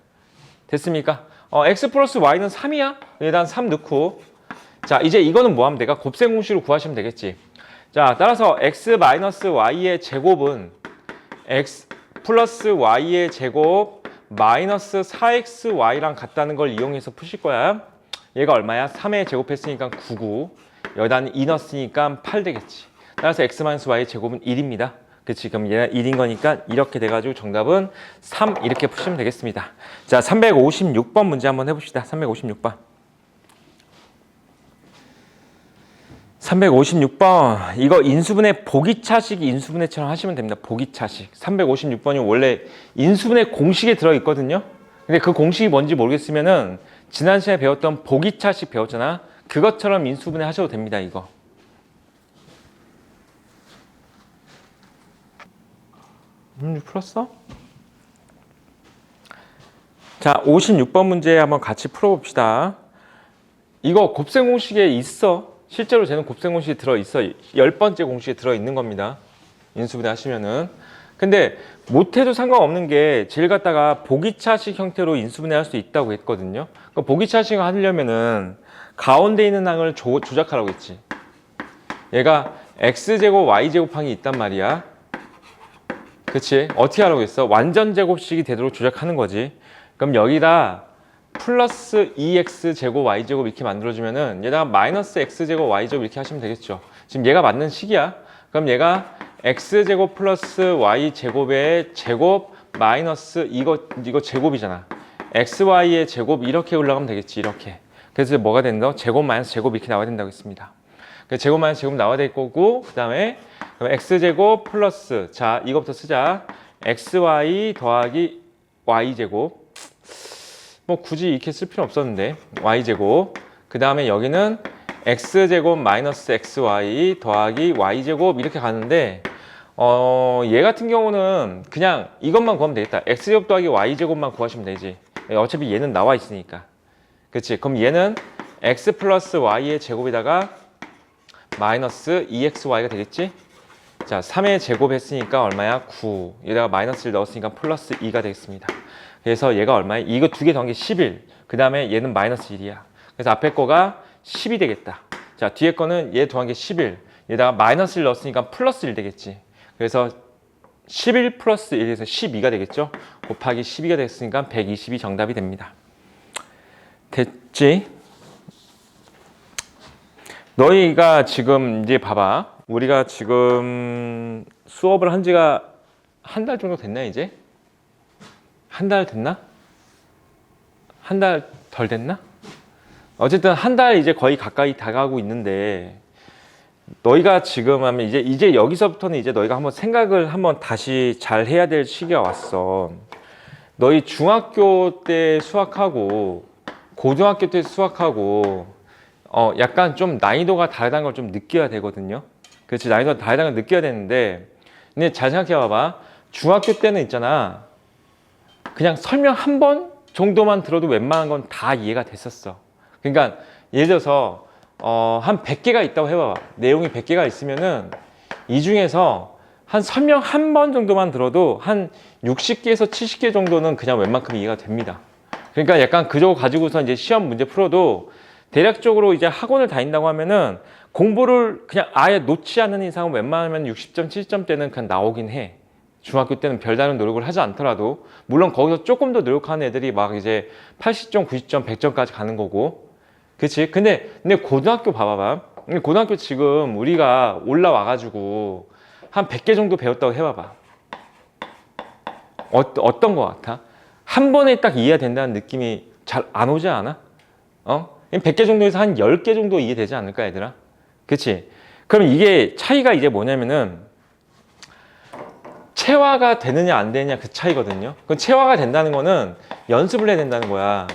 됐습니까? x 플러스 y는 3이야. 일단 3 넣고, 자 이제 이거는 뭐 하면 돼가 곱셈 공식으로 구하시면 되겠지. 자 따라서 x 마이너스 y의 제곱은 x 플러스 y의 제곱 마이너스 4xy랑 같다는 걸 이용해서 푸실 거야. 얘가 얼마야? 3에 제곱했으니까 99. 여기다 2 넣었으니까 8 되겠지. 따라서 x 마이너스 y의 제곱은 1입니다. 그치? 그럼 얘가 1인 거니까 이렇게 돼가지고 정답은 3 이렇게 푸시면 되겠습니다. 자, 356번 문제 한번 해봅시다. 356번. 356번. 이거 인수분해 보기차식 인수분해처럼 하시면 됩니다. 보기차식. 356번이 원래 인수분해 공식에 들어있거든요. 근데 그 공식이 뭔지 모르겠으면은 지난 시간에 배웠던 보기차식 배웠잖아. 그것처럼 인수분해 하셔도 됩니다. 이거. 풀었어? 자, 56번 문제 한번 같이 풀어봅시다. 이거 곱셈 공식에 있어. 실제로 쟤는 곱셈 공식에 들어있어. 10번째 공식에 들어있는 겁니다. 인수분해 하시면은. 근데 못해도 상관없는 게 쟤를 갖다가 보기차식 형태로 인수분해 할 수 있다고 했거든요. 그러니까 보기차식을 하려면은 가운데 있는 항을 조작하라고 했지. 얘가 x제곱 y제곱항이 있단 말이야. 그치? 어떻게 하라고 했어? 완전 제곱식이 되도록 조작하는 거지. 그럼 여기다 플러스 2x 제곱 y 제곱 이렇게 만들어주면은 얘다가 마이너스 x 제곱 y 제곱 이렇게 하시면 되겠죠. 지금 얘가 맞는 식이야. 그럼 얘가 x 제곱 플러스 y 제곱의 제곱 마이너스 이거 제곱이잖아. xy의 제곱 이렇게 올라가면 되겠지. 이렇게. 그래서 뭐가 된다? 제곱 마이너스 제곱 이렇게 나와야 된다고 했습니다. 제곱 마이너스 제곱 나와야 될 거고, 그 다음에 x제곱 플러스, 자 이거부터 쓰자. xy 더하기 y제곱. 뭐 굳이 이렇게 쓸 필요 없었는데, y제곱. 그 다음에 여기는 x제곱 마이너스 xy 더하기 y제곱 이렇게 가는데, 얘 같은 경우는 그냥 이것만 구하면 되겠다. x제곱 더하기 y제곱만 구하시면 되지. 어차피 얘는 나와 있으니까. 그치? 그럼 얘는 x 플러스 y의 제곱에다가 마이너스 2xy가 되겠지? 자, 3의 제곱 했으니까 얼마야? 9. 여기다가 마이너스를 넣었으니까 플러스 2가 되겠습니다. 그래서 얘가 얼마야? 이거 두 개 더한 게 11. 그 다음에 얘는 마이너스 1이야. 그래서 앞에 거가 10이 되겠다. 자, 뒤에 거는 얘 더한 게 11. 얘다가 마이너스를 넣었으니까 플러스 1 되겠지. 그래서 11 플러스 1에서 12가 되겠죠? 곱하기 12가 됐으니까 120이 정답이 됩니다. 됐지? 너희가 지금 이제 봐봐. 우리가 지금 수업을 한 지가 한 달 정도 됐나 이제? 한 달 됐나? 한 달 덜 됐나? 어쨌든 한 달 이제 거의 가까이 다가가고 있는데 너희가 지금 하면 이제 여기서부터는 이제 너희가 한번 생각을 한번 다시 잘 해야 될 시기가 왔어. 너희 중학교 때 수학하고 고등학교 때 수학하고 약간 좀 난이도가 다르다는 걸 좀 느껴야 되거든요. 그렇지, 난이도가 다르다는 걸 느껴야 되는데 근데 잘 생각해 봐봐. 중학교 때는 있잖아, 그냥 설명 한 번 정도만 들어도 웬만한 건 다 이해가 됐었어. 그러니까 예를 들어서 한 100개가 있다고 해봐봐. 내용이 100개가 있으면은 이 중에서 한 설명 한 번 정도만 들어도 한 60개에서 70개 정도는 그냥 웬만큼 이해가 됩니다. 그러니까 약간 그저 가지고서 이제 시험 문제 풀어도 대략적으로 이제 학원을 다닌다고 하면은 공부를 그냥 아예 놓지 않는 이상은 웬만하면 60점, 70점대는 그냥 나오긴 해. 중학교 때는 별다른 노력을 하지 않더라도 물론 거기서 조금 더 노력하는 애들이 막 이제 80점, 90점, 100점까지 가는 거고, 그치? 근데 고등학교 봐봐봐. 근데 고등학교 지금 우리가 올라와가지고 한 100개 정도 배웠다고 해봐봐. 어떤 거 같아? 한 번에 딱 이해가 된다는 느낌이 잘 안 오지 않아? 100개 정도에서 한 10개 정도 이해되지 않을까, 얘들아? 그치? 그럼 이게 차이가 이제 뭐냐면은 체화가 되느냐 안 되느냐 그 차이거든요. 그 체화가 된다는 거는 연습을 해야 된다는 거야.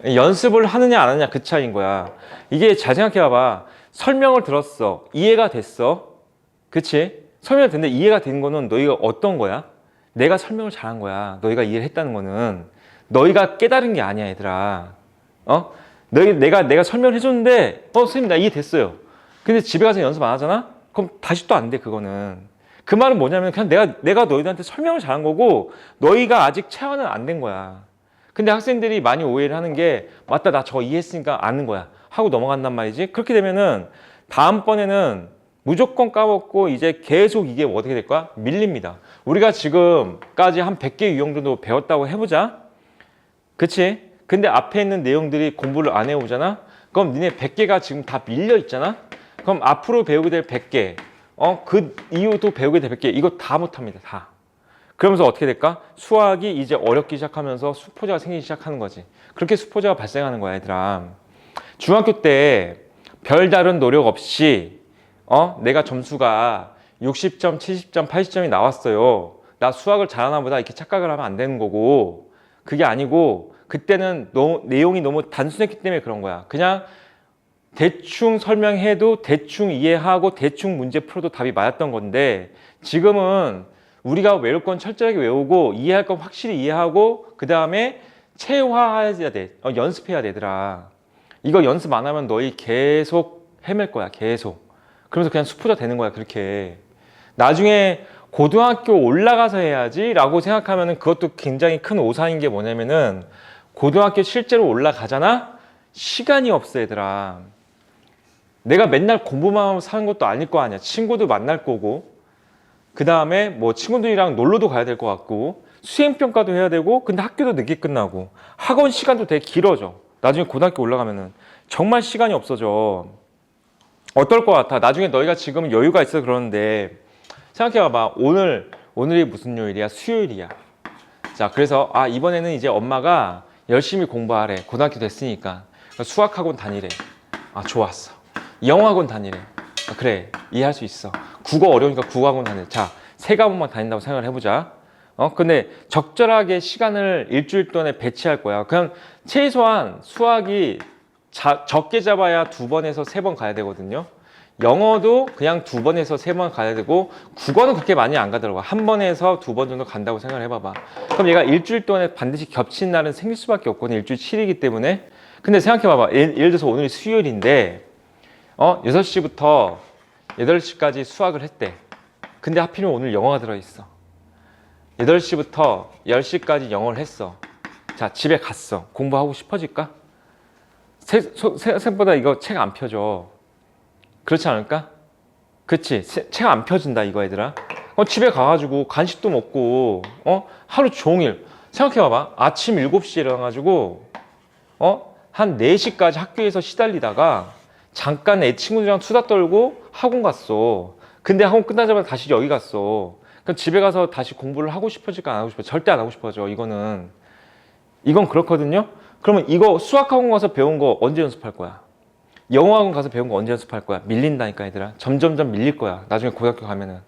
연습을 하느냐 안 하느냐 그 차이인 거야. 이게 잘 생각해 봐봐. 설명을 들었어. 이해가 됐어. 그치? 설명이 됐는데 이해가 된 거는 너희가 어떤 거야? 내가 설명을 잘한 거야. 너희가 이해를 했다는 거는 너희가 깨달은 게 아니야, 얘들아. 내가 설명을 해줬는데 선생님 나 이해됐어요. 근데 집에 가서 연습 안 하잖아? 그럼 다시 또 안 돼, 그거는. 그 말은 뭐냐면 그냥 내가 너희들한테 설명을 잘한 거고 너희가 아직 체화는 안 된 거야. 근데 학생들이 많이 오해를 하는 게 맞다, 나 저거 이해했으니까 아는 거야 하고 넘어간단 말이지. 그렇게 되면은 다음번에는 무조건 까먹고 이제 계속 이게 어떻게 될 거야? 밀립니다. 우리가 지금까지 한 100개 유형 정도 배웠다고 해보자. 그치? 근데 앞에 있는 내용들이 공부를 안 해오잖아? 그럼 니네 100개가 지금 다 밀려 있잖아? 그럼 앞으로 배우게 될 100개, 그 이후도 배우게 될 100개, 이거 다 못합니다, 다. 그러면서 어떻게 될까? 수학이 이제 어렵기 시작하면서 수포자가 생기기 시작하는 거지. 그렇게 수포자가 발생하는 거야, 얘들아. 중학교 때 별다른 노력 없이 내가 점수가 60점, 70점, 80점이 나왔어요. 나 수학을 잘하나 보다 이렇게 착각을 하면 안 되는 거고, 그게 아니고 그때는 내용이 너무 단순했기 때문에 그런 거야. 그냥 대충 설명해도 대충 이해하고 대충 문제 풀어도 답이 맞았던 건데 지금은 우리가 외울 건 철저하게 외우고 이해할 건 확실히 이해하고 그 다음에 체화해야 돼. 연습해야 되더라. 이거 연습 안 하면 너희 계속 헤맬 거야, 계속. 그러면서 그냥 수포자 되는 거야, 그렇게. 나중에 고등학교 올라가서 해야지 라고 생각하면 그것도 굉장히 큰 오산인 게 뭐냐면은 고등학교 실제로 올라가잖아? 시간이 없어, 얘들아. 내가 맨날 공부만 하고 사는 것도 아닐 거 아니야. 친구도 만날 거고, 그 다음에 뭐 친구들이랑 놀러도 가야 될 것 같고, 수행평가도 해야 되고, 근데 학교도 늦게 끝나고, 학원 시간도 되게 길어져. 나중에 고등학교 올라가면은 정말 시간이 없어져. 어떨 것 같아? 나중에 너희가 지금 여유가 있어 그러는데 생각해봐봐. 오늘이 무슨 요일이야? 수요일이야. 자, 그래서 이번에는 이제 엄마가 열심히 공부하래. 고등학교 됐으니까. 수학학원 다니래. 좋았어. 영어학원 다니래. 그래, 이해할 수 있어. 국어 어려우니까 국어학원 다니래. 자, 3과목만 다닌다고 생각을 해보자. 근데 적절하게 시간을 일주일 동안에 배치할 거야. 그냥 최소한 수학이 적게 잡아야 2번에서 3번 가야 되거든요. 영어도 그냥 2번에서 3번 가야 되고, 국어는 그렇게 많이 안 가더라고. 1번에서 2번 정도 간다고 생각을 해봐봐. 그럼 얘가 일주일 동안에 반드시 겹친 날은 생길 수밖에 없거든. 일주일 7이기 때문에. 근데 생각해봐봐. 예를 들어서 오늘이 수요일인데 6시부터 8시까지 수학을 했대. 근데 하필이면 오늘 영어가 들어있어. 8시부터 10시까지 영어를 했어. 자, 집에 갔어. 공부하고 싶어질까? 생각보다 이거 책 안 펴져. 그렇지 않을까? 그치? 책 안 펴진다, 이거 얘들아. 집에 가가지고 간식도 먹고 하루 종일 생각해봐봐. 아침 7시에 일어나가지고 한 4시까지 학교에서 시달리다가 잠깐 애 친구들이랑 수다 떨고 학원 갔어. 근데 학원 끝나자마자 다시 여기 갔어. 그럼 집에 가서 다시 공부를 하고 싶어질까 안 하고 싶어져? 절대 안 하고 싶어져. 이건 그렇거든요. 그러면 이거 수학학원 가서 배운 거 언제 연습할 거야? 영어학원 가서 배운 거 언제 연습할 거야? 밀린다니까 얘들아. 점점점 밀릴 거야. 나중에 고등학교 가면은.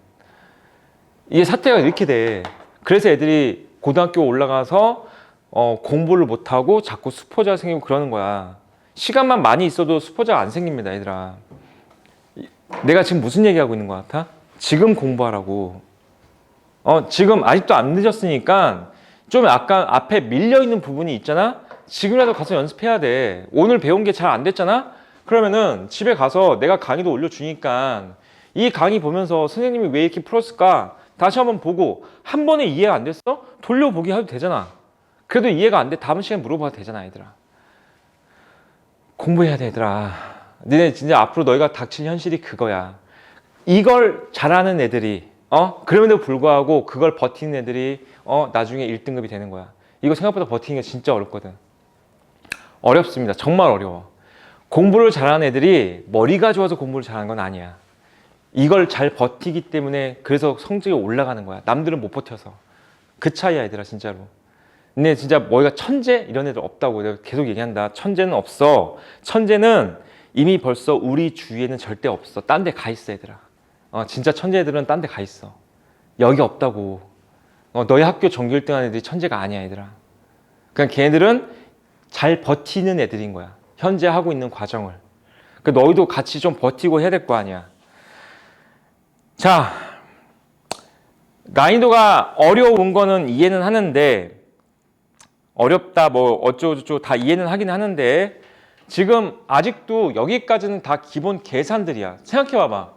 이게 사태가 이렇게 돼. 그래서 애들이 고등학교 올라가서 공부를 못하고 자꾸 수포자가 생기고 그러는 거야. 시간만 많이 있어도 수포자가 안 생깁니다, 얘들아. 내가 지금 무슨 얘기하고 있는 것 같아? 지금 공부하라고. 지금 아직도 안 늦었으니까 좀 약간 앞에 밀려있는 부분이 있잖아? 지금이라도 가서 연습해야 돼. 오늘 배운 게 잘 안 됐잖아? 그러면은 집에 가서 내가 강의도 올려주니까 이 강의 보면서 선생님이 왜 이렇게 풀었을까? 다시 한번 보고 한 번에 이해가 안 됐어? 돌려보기 해도 되잖아. 그래도 이해가 안 돼. 다음 시간에 물어봐도 되잖아, 얘들아. 공부해야 돼, 얘들아. 니네 진짜 앞으로 너희가 닥칠 현실이 그거야. 이걸 잘하는 애들이 그럼에도 불구하고 그걸 버티는 애들이 나중에 1등급이 되는 거야. 이거 생각보다 버티는 게 진짜 어렵거든. 어렵습니다. 정말 어려워. 공부를 잘하는 애들이 머리가 좋아서 공부를 잘하는 건 아니야. 이걸 잘 버티기 때문에 그래서 성적이 올라가는 거야. 남들은 못 버텨서. 그 차이야, 얘들아, 진짜로. 근데 진짜 머리가 천재? 이런 애들 없다고 내가 계속 얘기한다. 천재는 없어. 천재는 이미 벌써 우리 주위에는 절대 없어. 딴 데 가 있어, 얘들아. 진짜 천재들은 딴 데 가 있어. 여기 없다고. 너희 학교 전교 1등 하는 애들이 천재가 아니야, 얘들아. 그냥 걔네들은 잘 버티는 애들인 거야. 현재 하고 있는 과정을. 너희도 같이 좀 버티고 해야 될 거 아니야. 자, 난이도가 어려운 거는 이해는 하는데, 어렵다 뭐 어쩌고저쩌고 다 이해는 하긴 하는데, 지금 아직도 여기까지는 다 기본 계산들이야. 생각해봐봐.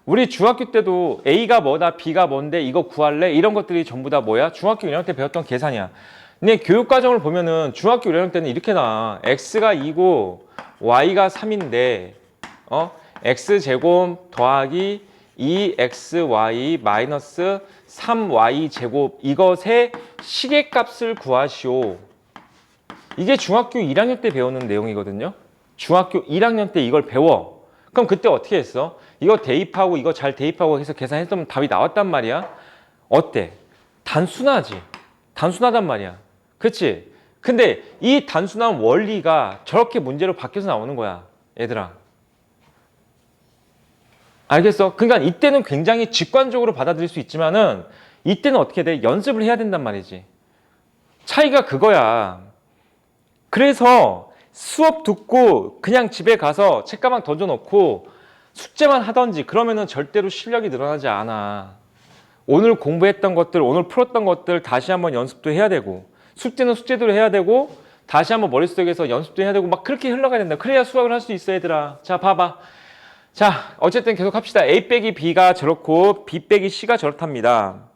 우리 중학교 때도 A가 뭐다, B가 뭔데, 이거 구할래? 이런 것들이 전부 다 뭐야? 중학교 1학년 때 배웠던 계산이야. 근데 교육과정을 보면은 중학교 1학년 때는 이렇게 나와. X가 2고 Y가 3인데 X제곱 더하기 2XY 마이너스 3Y제곱 이것의 시계값을 구하시오. 이게 중학교 1학년 때 배우는 내용이거든요. 중학교 1학년 때 이걸 배워. 그럼 그때 어떻게 했어? 이거 대입하고 이거 잘 대입하고 해서 계산했으면 답이 나왔단 말이야. 어때? 단순하지. 단순하단 말이야. 그치? 근데 이 단순한 원리가 저렇게 문제로 바뀌어서 나오는 거야, 얘들아. 알겠어? 그러니까 이때는 굉장히 직관적으로 받아들일 수 있지만은 이때는 어떻게 돼? 연습을 해야 된단 말이지. 차이가 그거야. 그래서 수업 듣고 그냥 집에 가서 책가방 던져놓고 숙제만 하던지 그러면은 절대로 실력이 늘어나지 않아. 오늘 공부했던 것들, 오늘 풀었던 것들 다시 한번 연습도 해야 되고 숙제는 숙제대로 해야 되고 다시 한번 머릿속에서 연습도 해야 되고 막 그렇게 흘러가야 된다. 그래야 수학을 할 수 있어, 얘들아. 자, 봐봐. 자, 어쨌든 계속 합시다. A 빼기 B가 저렇고 B 빼기 C가 저렇답니다.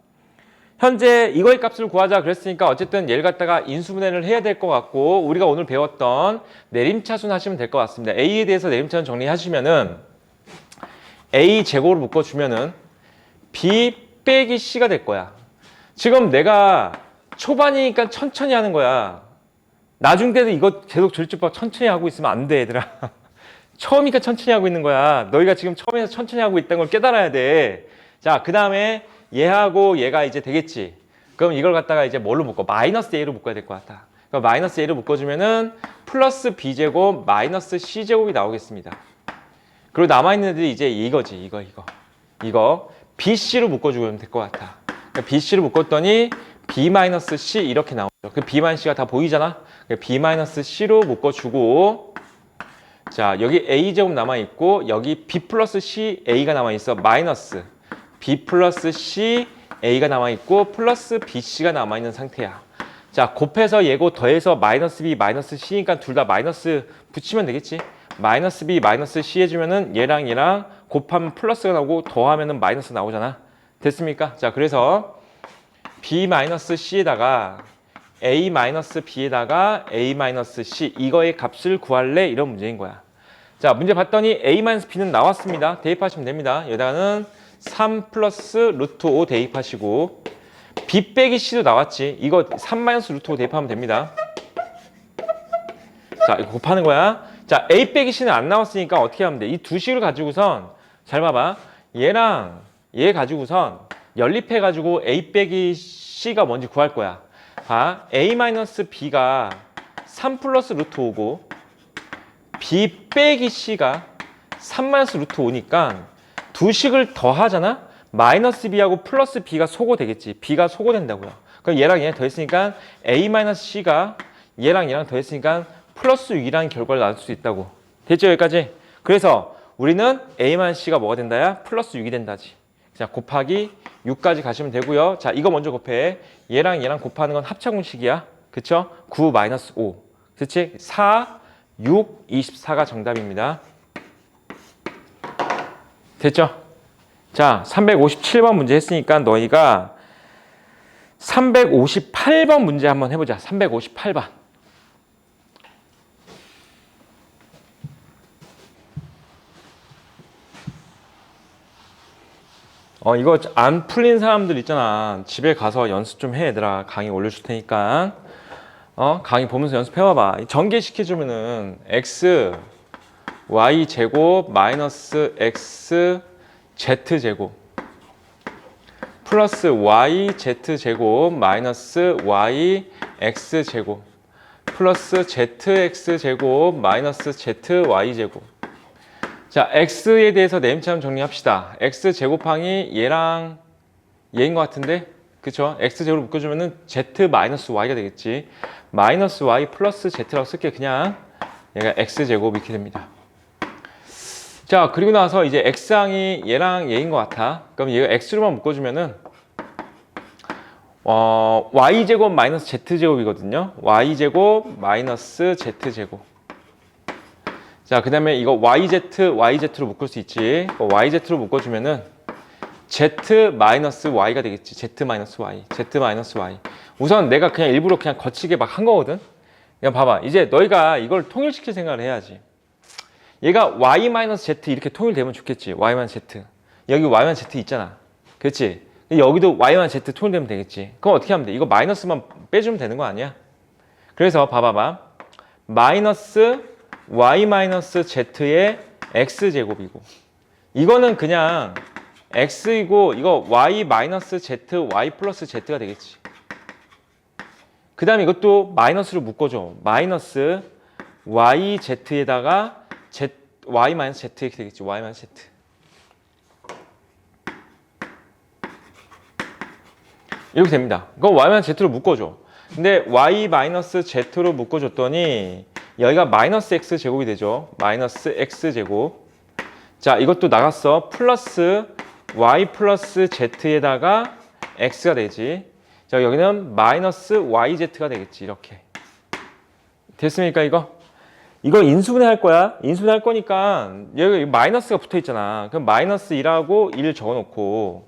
현재 이거의 값을 구하자 그랬으니까 어쨌든 얘를 갖다가 인수분해를 해야 될 것 같고 우리가 오늘 배웠던 내림차순 하시면 될 것 같습니다. A에 대해서 내림차순 정리하시면은 A 제곱으로 묶어주면은 B 빼기 C가 될 거야. 지금 내가 초반이니까 천천히 하는 거야. 나중 때도 이거 계속 절집법 천천히 하고 있으면 안 돼, 얘들아. 처음이니까 천천히 하고 있는 거야. 너희가 지금 처음에서 천천히 하고 있다는 걸 깨달아야 돼. 자, 그 다음에 얘하고 얘가 이제 되겠지. 그럼 이걸 갖다가 이제 뭘로 묶어? 마이너스 A로 묶어야 될 것 같아. 그럼 마이너스 A로 묶어주면은 플러스 B제곱 마이너스 C제곱이 나오겠습니다. 그리고 남아있는 애들이 이제 이거지. 이거 BC로 묶어주면 될 것 같아. 그러니까 BC로 묶었더니 B-C 이렇게 나오죠. 그 B-C가 다 보이잖아. B-C로 묶어주고 자, 여기 A제곱 남아있고 여기 B 플러스 C A가 남아있어. 마이너스 B 플러스 C A가 남아있고 플러스 BC가 남아있는 상태야. 자, 곱해서 얘고 더해서 마이너스 B 마이너스 C니까 둘 다 마이너스 붙이면 되겠지. 마이너스 B 마이너스 C 해주면은 얘랑 곱하면 플러스가 나오고 더하면은 마이너스 나오잖아. 됐습니까? 자, 그래서 B 마이너스 C에다가 A 마이너스 B에다가 A 마이너스 C 이거의 값을 구할래? 이런 문제인 거야. 자, 문제 봤더니 A 마이너스 B는 나왔습니다. 대입하시면 됩니다. 여기다가는 3 플러스 루트 5 대입하시고 B 빼기 C도 나왔지. 이거 3 마이너스 루트 5 대입하면 됩니다. 자, 이거 곱하는 거야. 자, A 빼기 C는 안 나왔으니까 어떻게 하면 돼? 이 두 식을 가지고선 잘 봐봐. 얘랑 얘 가지고선 연립해가지고 A 빼기 C가 뭔지 구할 거야. 봐, A-B가 3 플러스 루트 5고 B 빼기 C가 3 마이너스 루트 5니까 두 식을 더하잖아? 마이너스 B하고 플러스 B가 소거되겠지. B가 소거된다고요. 그럼 얘랑 얘 더했으니까 A-C가 얘랑 얘랑 더했으니까 플러스 6이라는 결과를 나올 수 있다고. 됐죠? 여기까지? 그래서 우리는 A-C가 뭐가 된다야? 플러스 6이 된다지. 자, 곱하기 6까지 가시면 되고요. 자, 이거 먼저 곱해. 얘랑 얘랑 곱하는 건 합차공식이야. 그쵸? 9 마이너스 5. 그치? 4, 6, 24가 정답입니다. 됐죠? 자, 357번 문제 했으니까 너희가 358번 문제 한번 해보자. 358번. 이거 안 풀린 사람들 있잖아. 집에 가서 연습 좀 해, 얘들아. 강의 올려줄 테니까. 강의 보면서 연습해봐봐. 전개시켜주면은 x, y 제곱 마이너스 x z 제곱 플러스 y z 제곱 마이너스 y x 제곱 플러스 zx 제곱 마이너스 zy 제곱. 자, x에 대해서 네임처럼 정리합시다. x 제곱항이 얘랑 얘인 것 같은데, 그쵸? x 제곱을 묶어주면은 z 마이너스 y가 되겠지. 마이너스 y 플러스 z라고 쓸게. 그냥 얘가 x 제곱 이렇게 됩니다. 자, 그리고 나서 이제 x항이 얘랑 얘인 것 같아. 그럼 얘가 x로만 묶어주면은 y 제곱 마이너스 z 제곱이거든요. y 제곱 마이너스 z 제곱. 자, 그 다음에 이거 yz로 묶을 수 있지. yz로 묶어주면은 z-y가 되겠지. z-y. 우선 내가 그냥 일부러 그냥 거치게 막 한 거거든. 그냥 봐봐. 이제 너희가 이걸 통일시킬 생각을 해야지. 얘가 y-z 이렇게 통일되면 좋겠지. y-z. 여기 y-z 있잖아. 그렇지? 여기도 y-z 통일되면 되겠지. 그럼 어떻게 하면 돼? 이거 마이너스만 빼주면 되는 거 아니야? 그래서 봐봐봐. 마이너스 y-z의 x제곱이고 이거는 그냥 x이고 이거 y-z, y 플러스 z가 되겠지. 그 다음에 이것도 마이너스로 묶어줘. 마이너스 yz에다가 y-z 이렇게 되겠지. y-z. 이렇게 됩니다. 그거 y-z로 묶어줘. 근데 y-z로 묶어줬더니 여기가 마이너스 x 제곱이 되죠. 마이너스 x 제곱. 자, 이것도 나갔어. 플러스 y 플러스 z에다가 x가 되지. 자, 여기는 마이너스 yz가 되겠지. 이렇게. 됐습니까, 이거? 이거 인수분해 할 거야. 인수분해 할 거니까 여기 마이너스가 붙어 있잖아. 그럼 마이너스 1하고 1 적어놓고.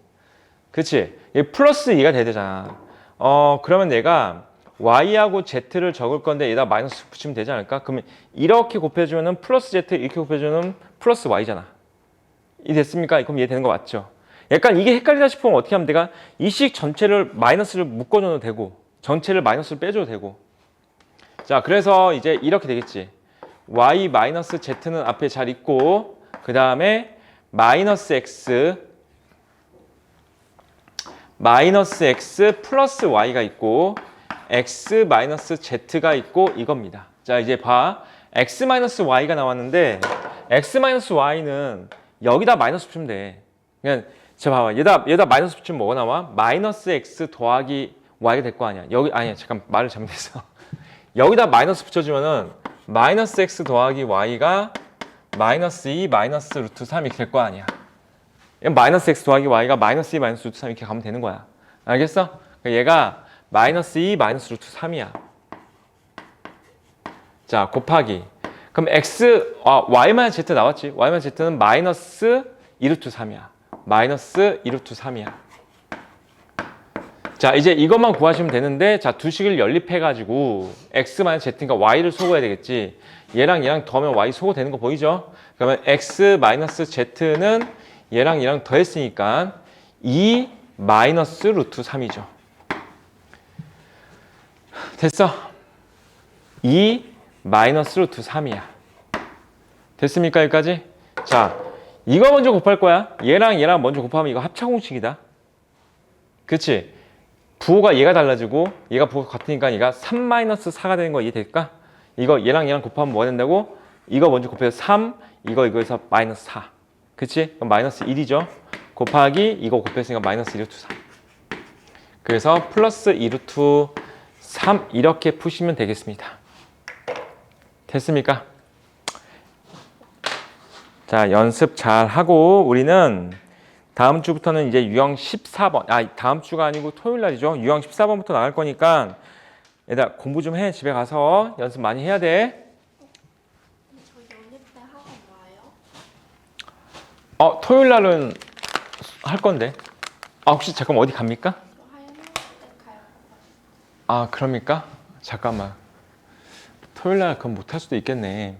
그치? 플러스 2가 돼야 되잖아. 그러면 내가 y하고 z를 적을 건데 얘다 마이너스 붙이면 되지 않을까? 그러면 이렇게 곱해주면 플러스 z 이렇게 곱해주면 플러스 y잖아. 이 됐습니까? 그럼 이해 되는 거 맞죠? 약간 이게 헷갈리다 싶으면 어떻게 하면 내가 이 식 전체를 마이너스를 묶어줘도 되고 전체를 마이너스를 빼줘도 되고. 자, 그래서 이제 이렇게 되겠지. y 마이너스 z는 앞에 잘 있고 그 다음에 마이너스 x 플러스 y가 있고 x 마이너스 z가 있고 이겁니다. 자, 이제 봐. x 마이너스 y가 나왔는데 x 마이너스 y는 여기다 마이너스 붙이면 돼. 그냥 자, 봐봐. 얘다 마이너스 붙이면 뭐가 나와? 마이너스 x 더하기 y가 될 거 아니야. 여기 아니야. 잠깐 말을 잘못했어. 여기다 마이너스 붙여주면은 마이너스 x 더하기 y가 마이너스 2 마이너스 루트 3 이렇게 될 거 아니야. 마이너스 x 더하기 y가 마이너스 2 마이너스 루트 3 이렇게 가면 되는 거야. 알겠어? 얘가 마이너스 2 마이너스 루트 3이야. 자, 곱하기. 그럼 y-z 나왔지? y-z는 마이너스 2 루트 3이야. 마이너스 2 루트 3이야. 자, 이제 이것만 구하시면 되는데, 자, 두 식을 연립해가지고 x-z니까 y를 소거해야 되겠지. 얘랑 얘랑 더하면 y 소거되는 거 보이죠? 그러면 x-z는 얘랑 얘랑 더했으니까 2 마이너스 루트 3이죠. 됐어? 2 마이너스 루트 3이야. 됐습니까? 여기까지? 자, 이거 먼저 곱할 거야. 얘랑 얘랑 먼저 곱하면 이거 합차공식이다. 그치? 부호가 얘가 달라지고 얘가 부호가 같으니까 얘가 3-4가 되는 거 이해될까? 이거 얘랑 곱하면 뭐가 된다고? 이거 먼저 곱해서 3, 이거에서 마이너스 4. 그치? 그럼 마이너스 1이죠? 곱하기 이거 곱했으니까 마이너스 1루트 3. 그래서 플러스 2루트 3 이렇게 푸시면 되겠습니다. 됐습니까? 자, 연습 잘 하고 우리는 다음 주부터는 이제 유형 14번. 다음 주가 아니고 토요일 날이죠. 유형 14번부터 나갈 거니까 얘들아 공부 좀 해. 집에 가서 연습 많이 해야 돼. 저 연휴 때 학원 와요? 토요일 날은 할 건데. 혹시 잠깐 어디 갑니까? 화요일 때 가요. 그럽니까? 잠깐만. 토요일 날 그럼 못 할 수도 있겠네.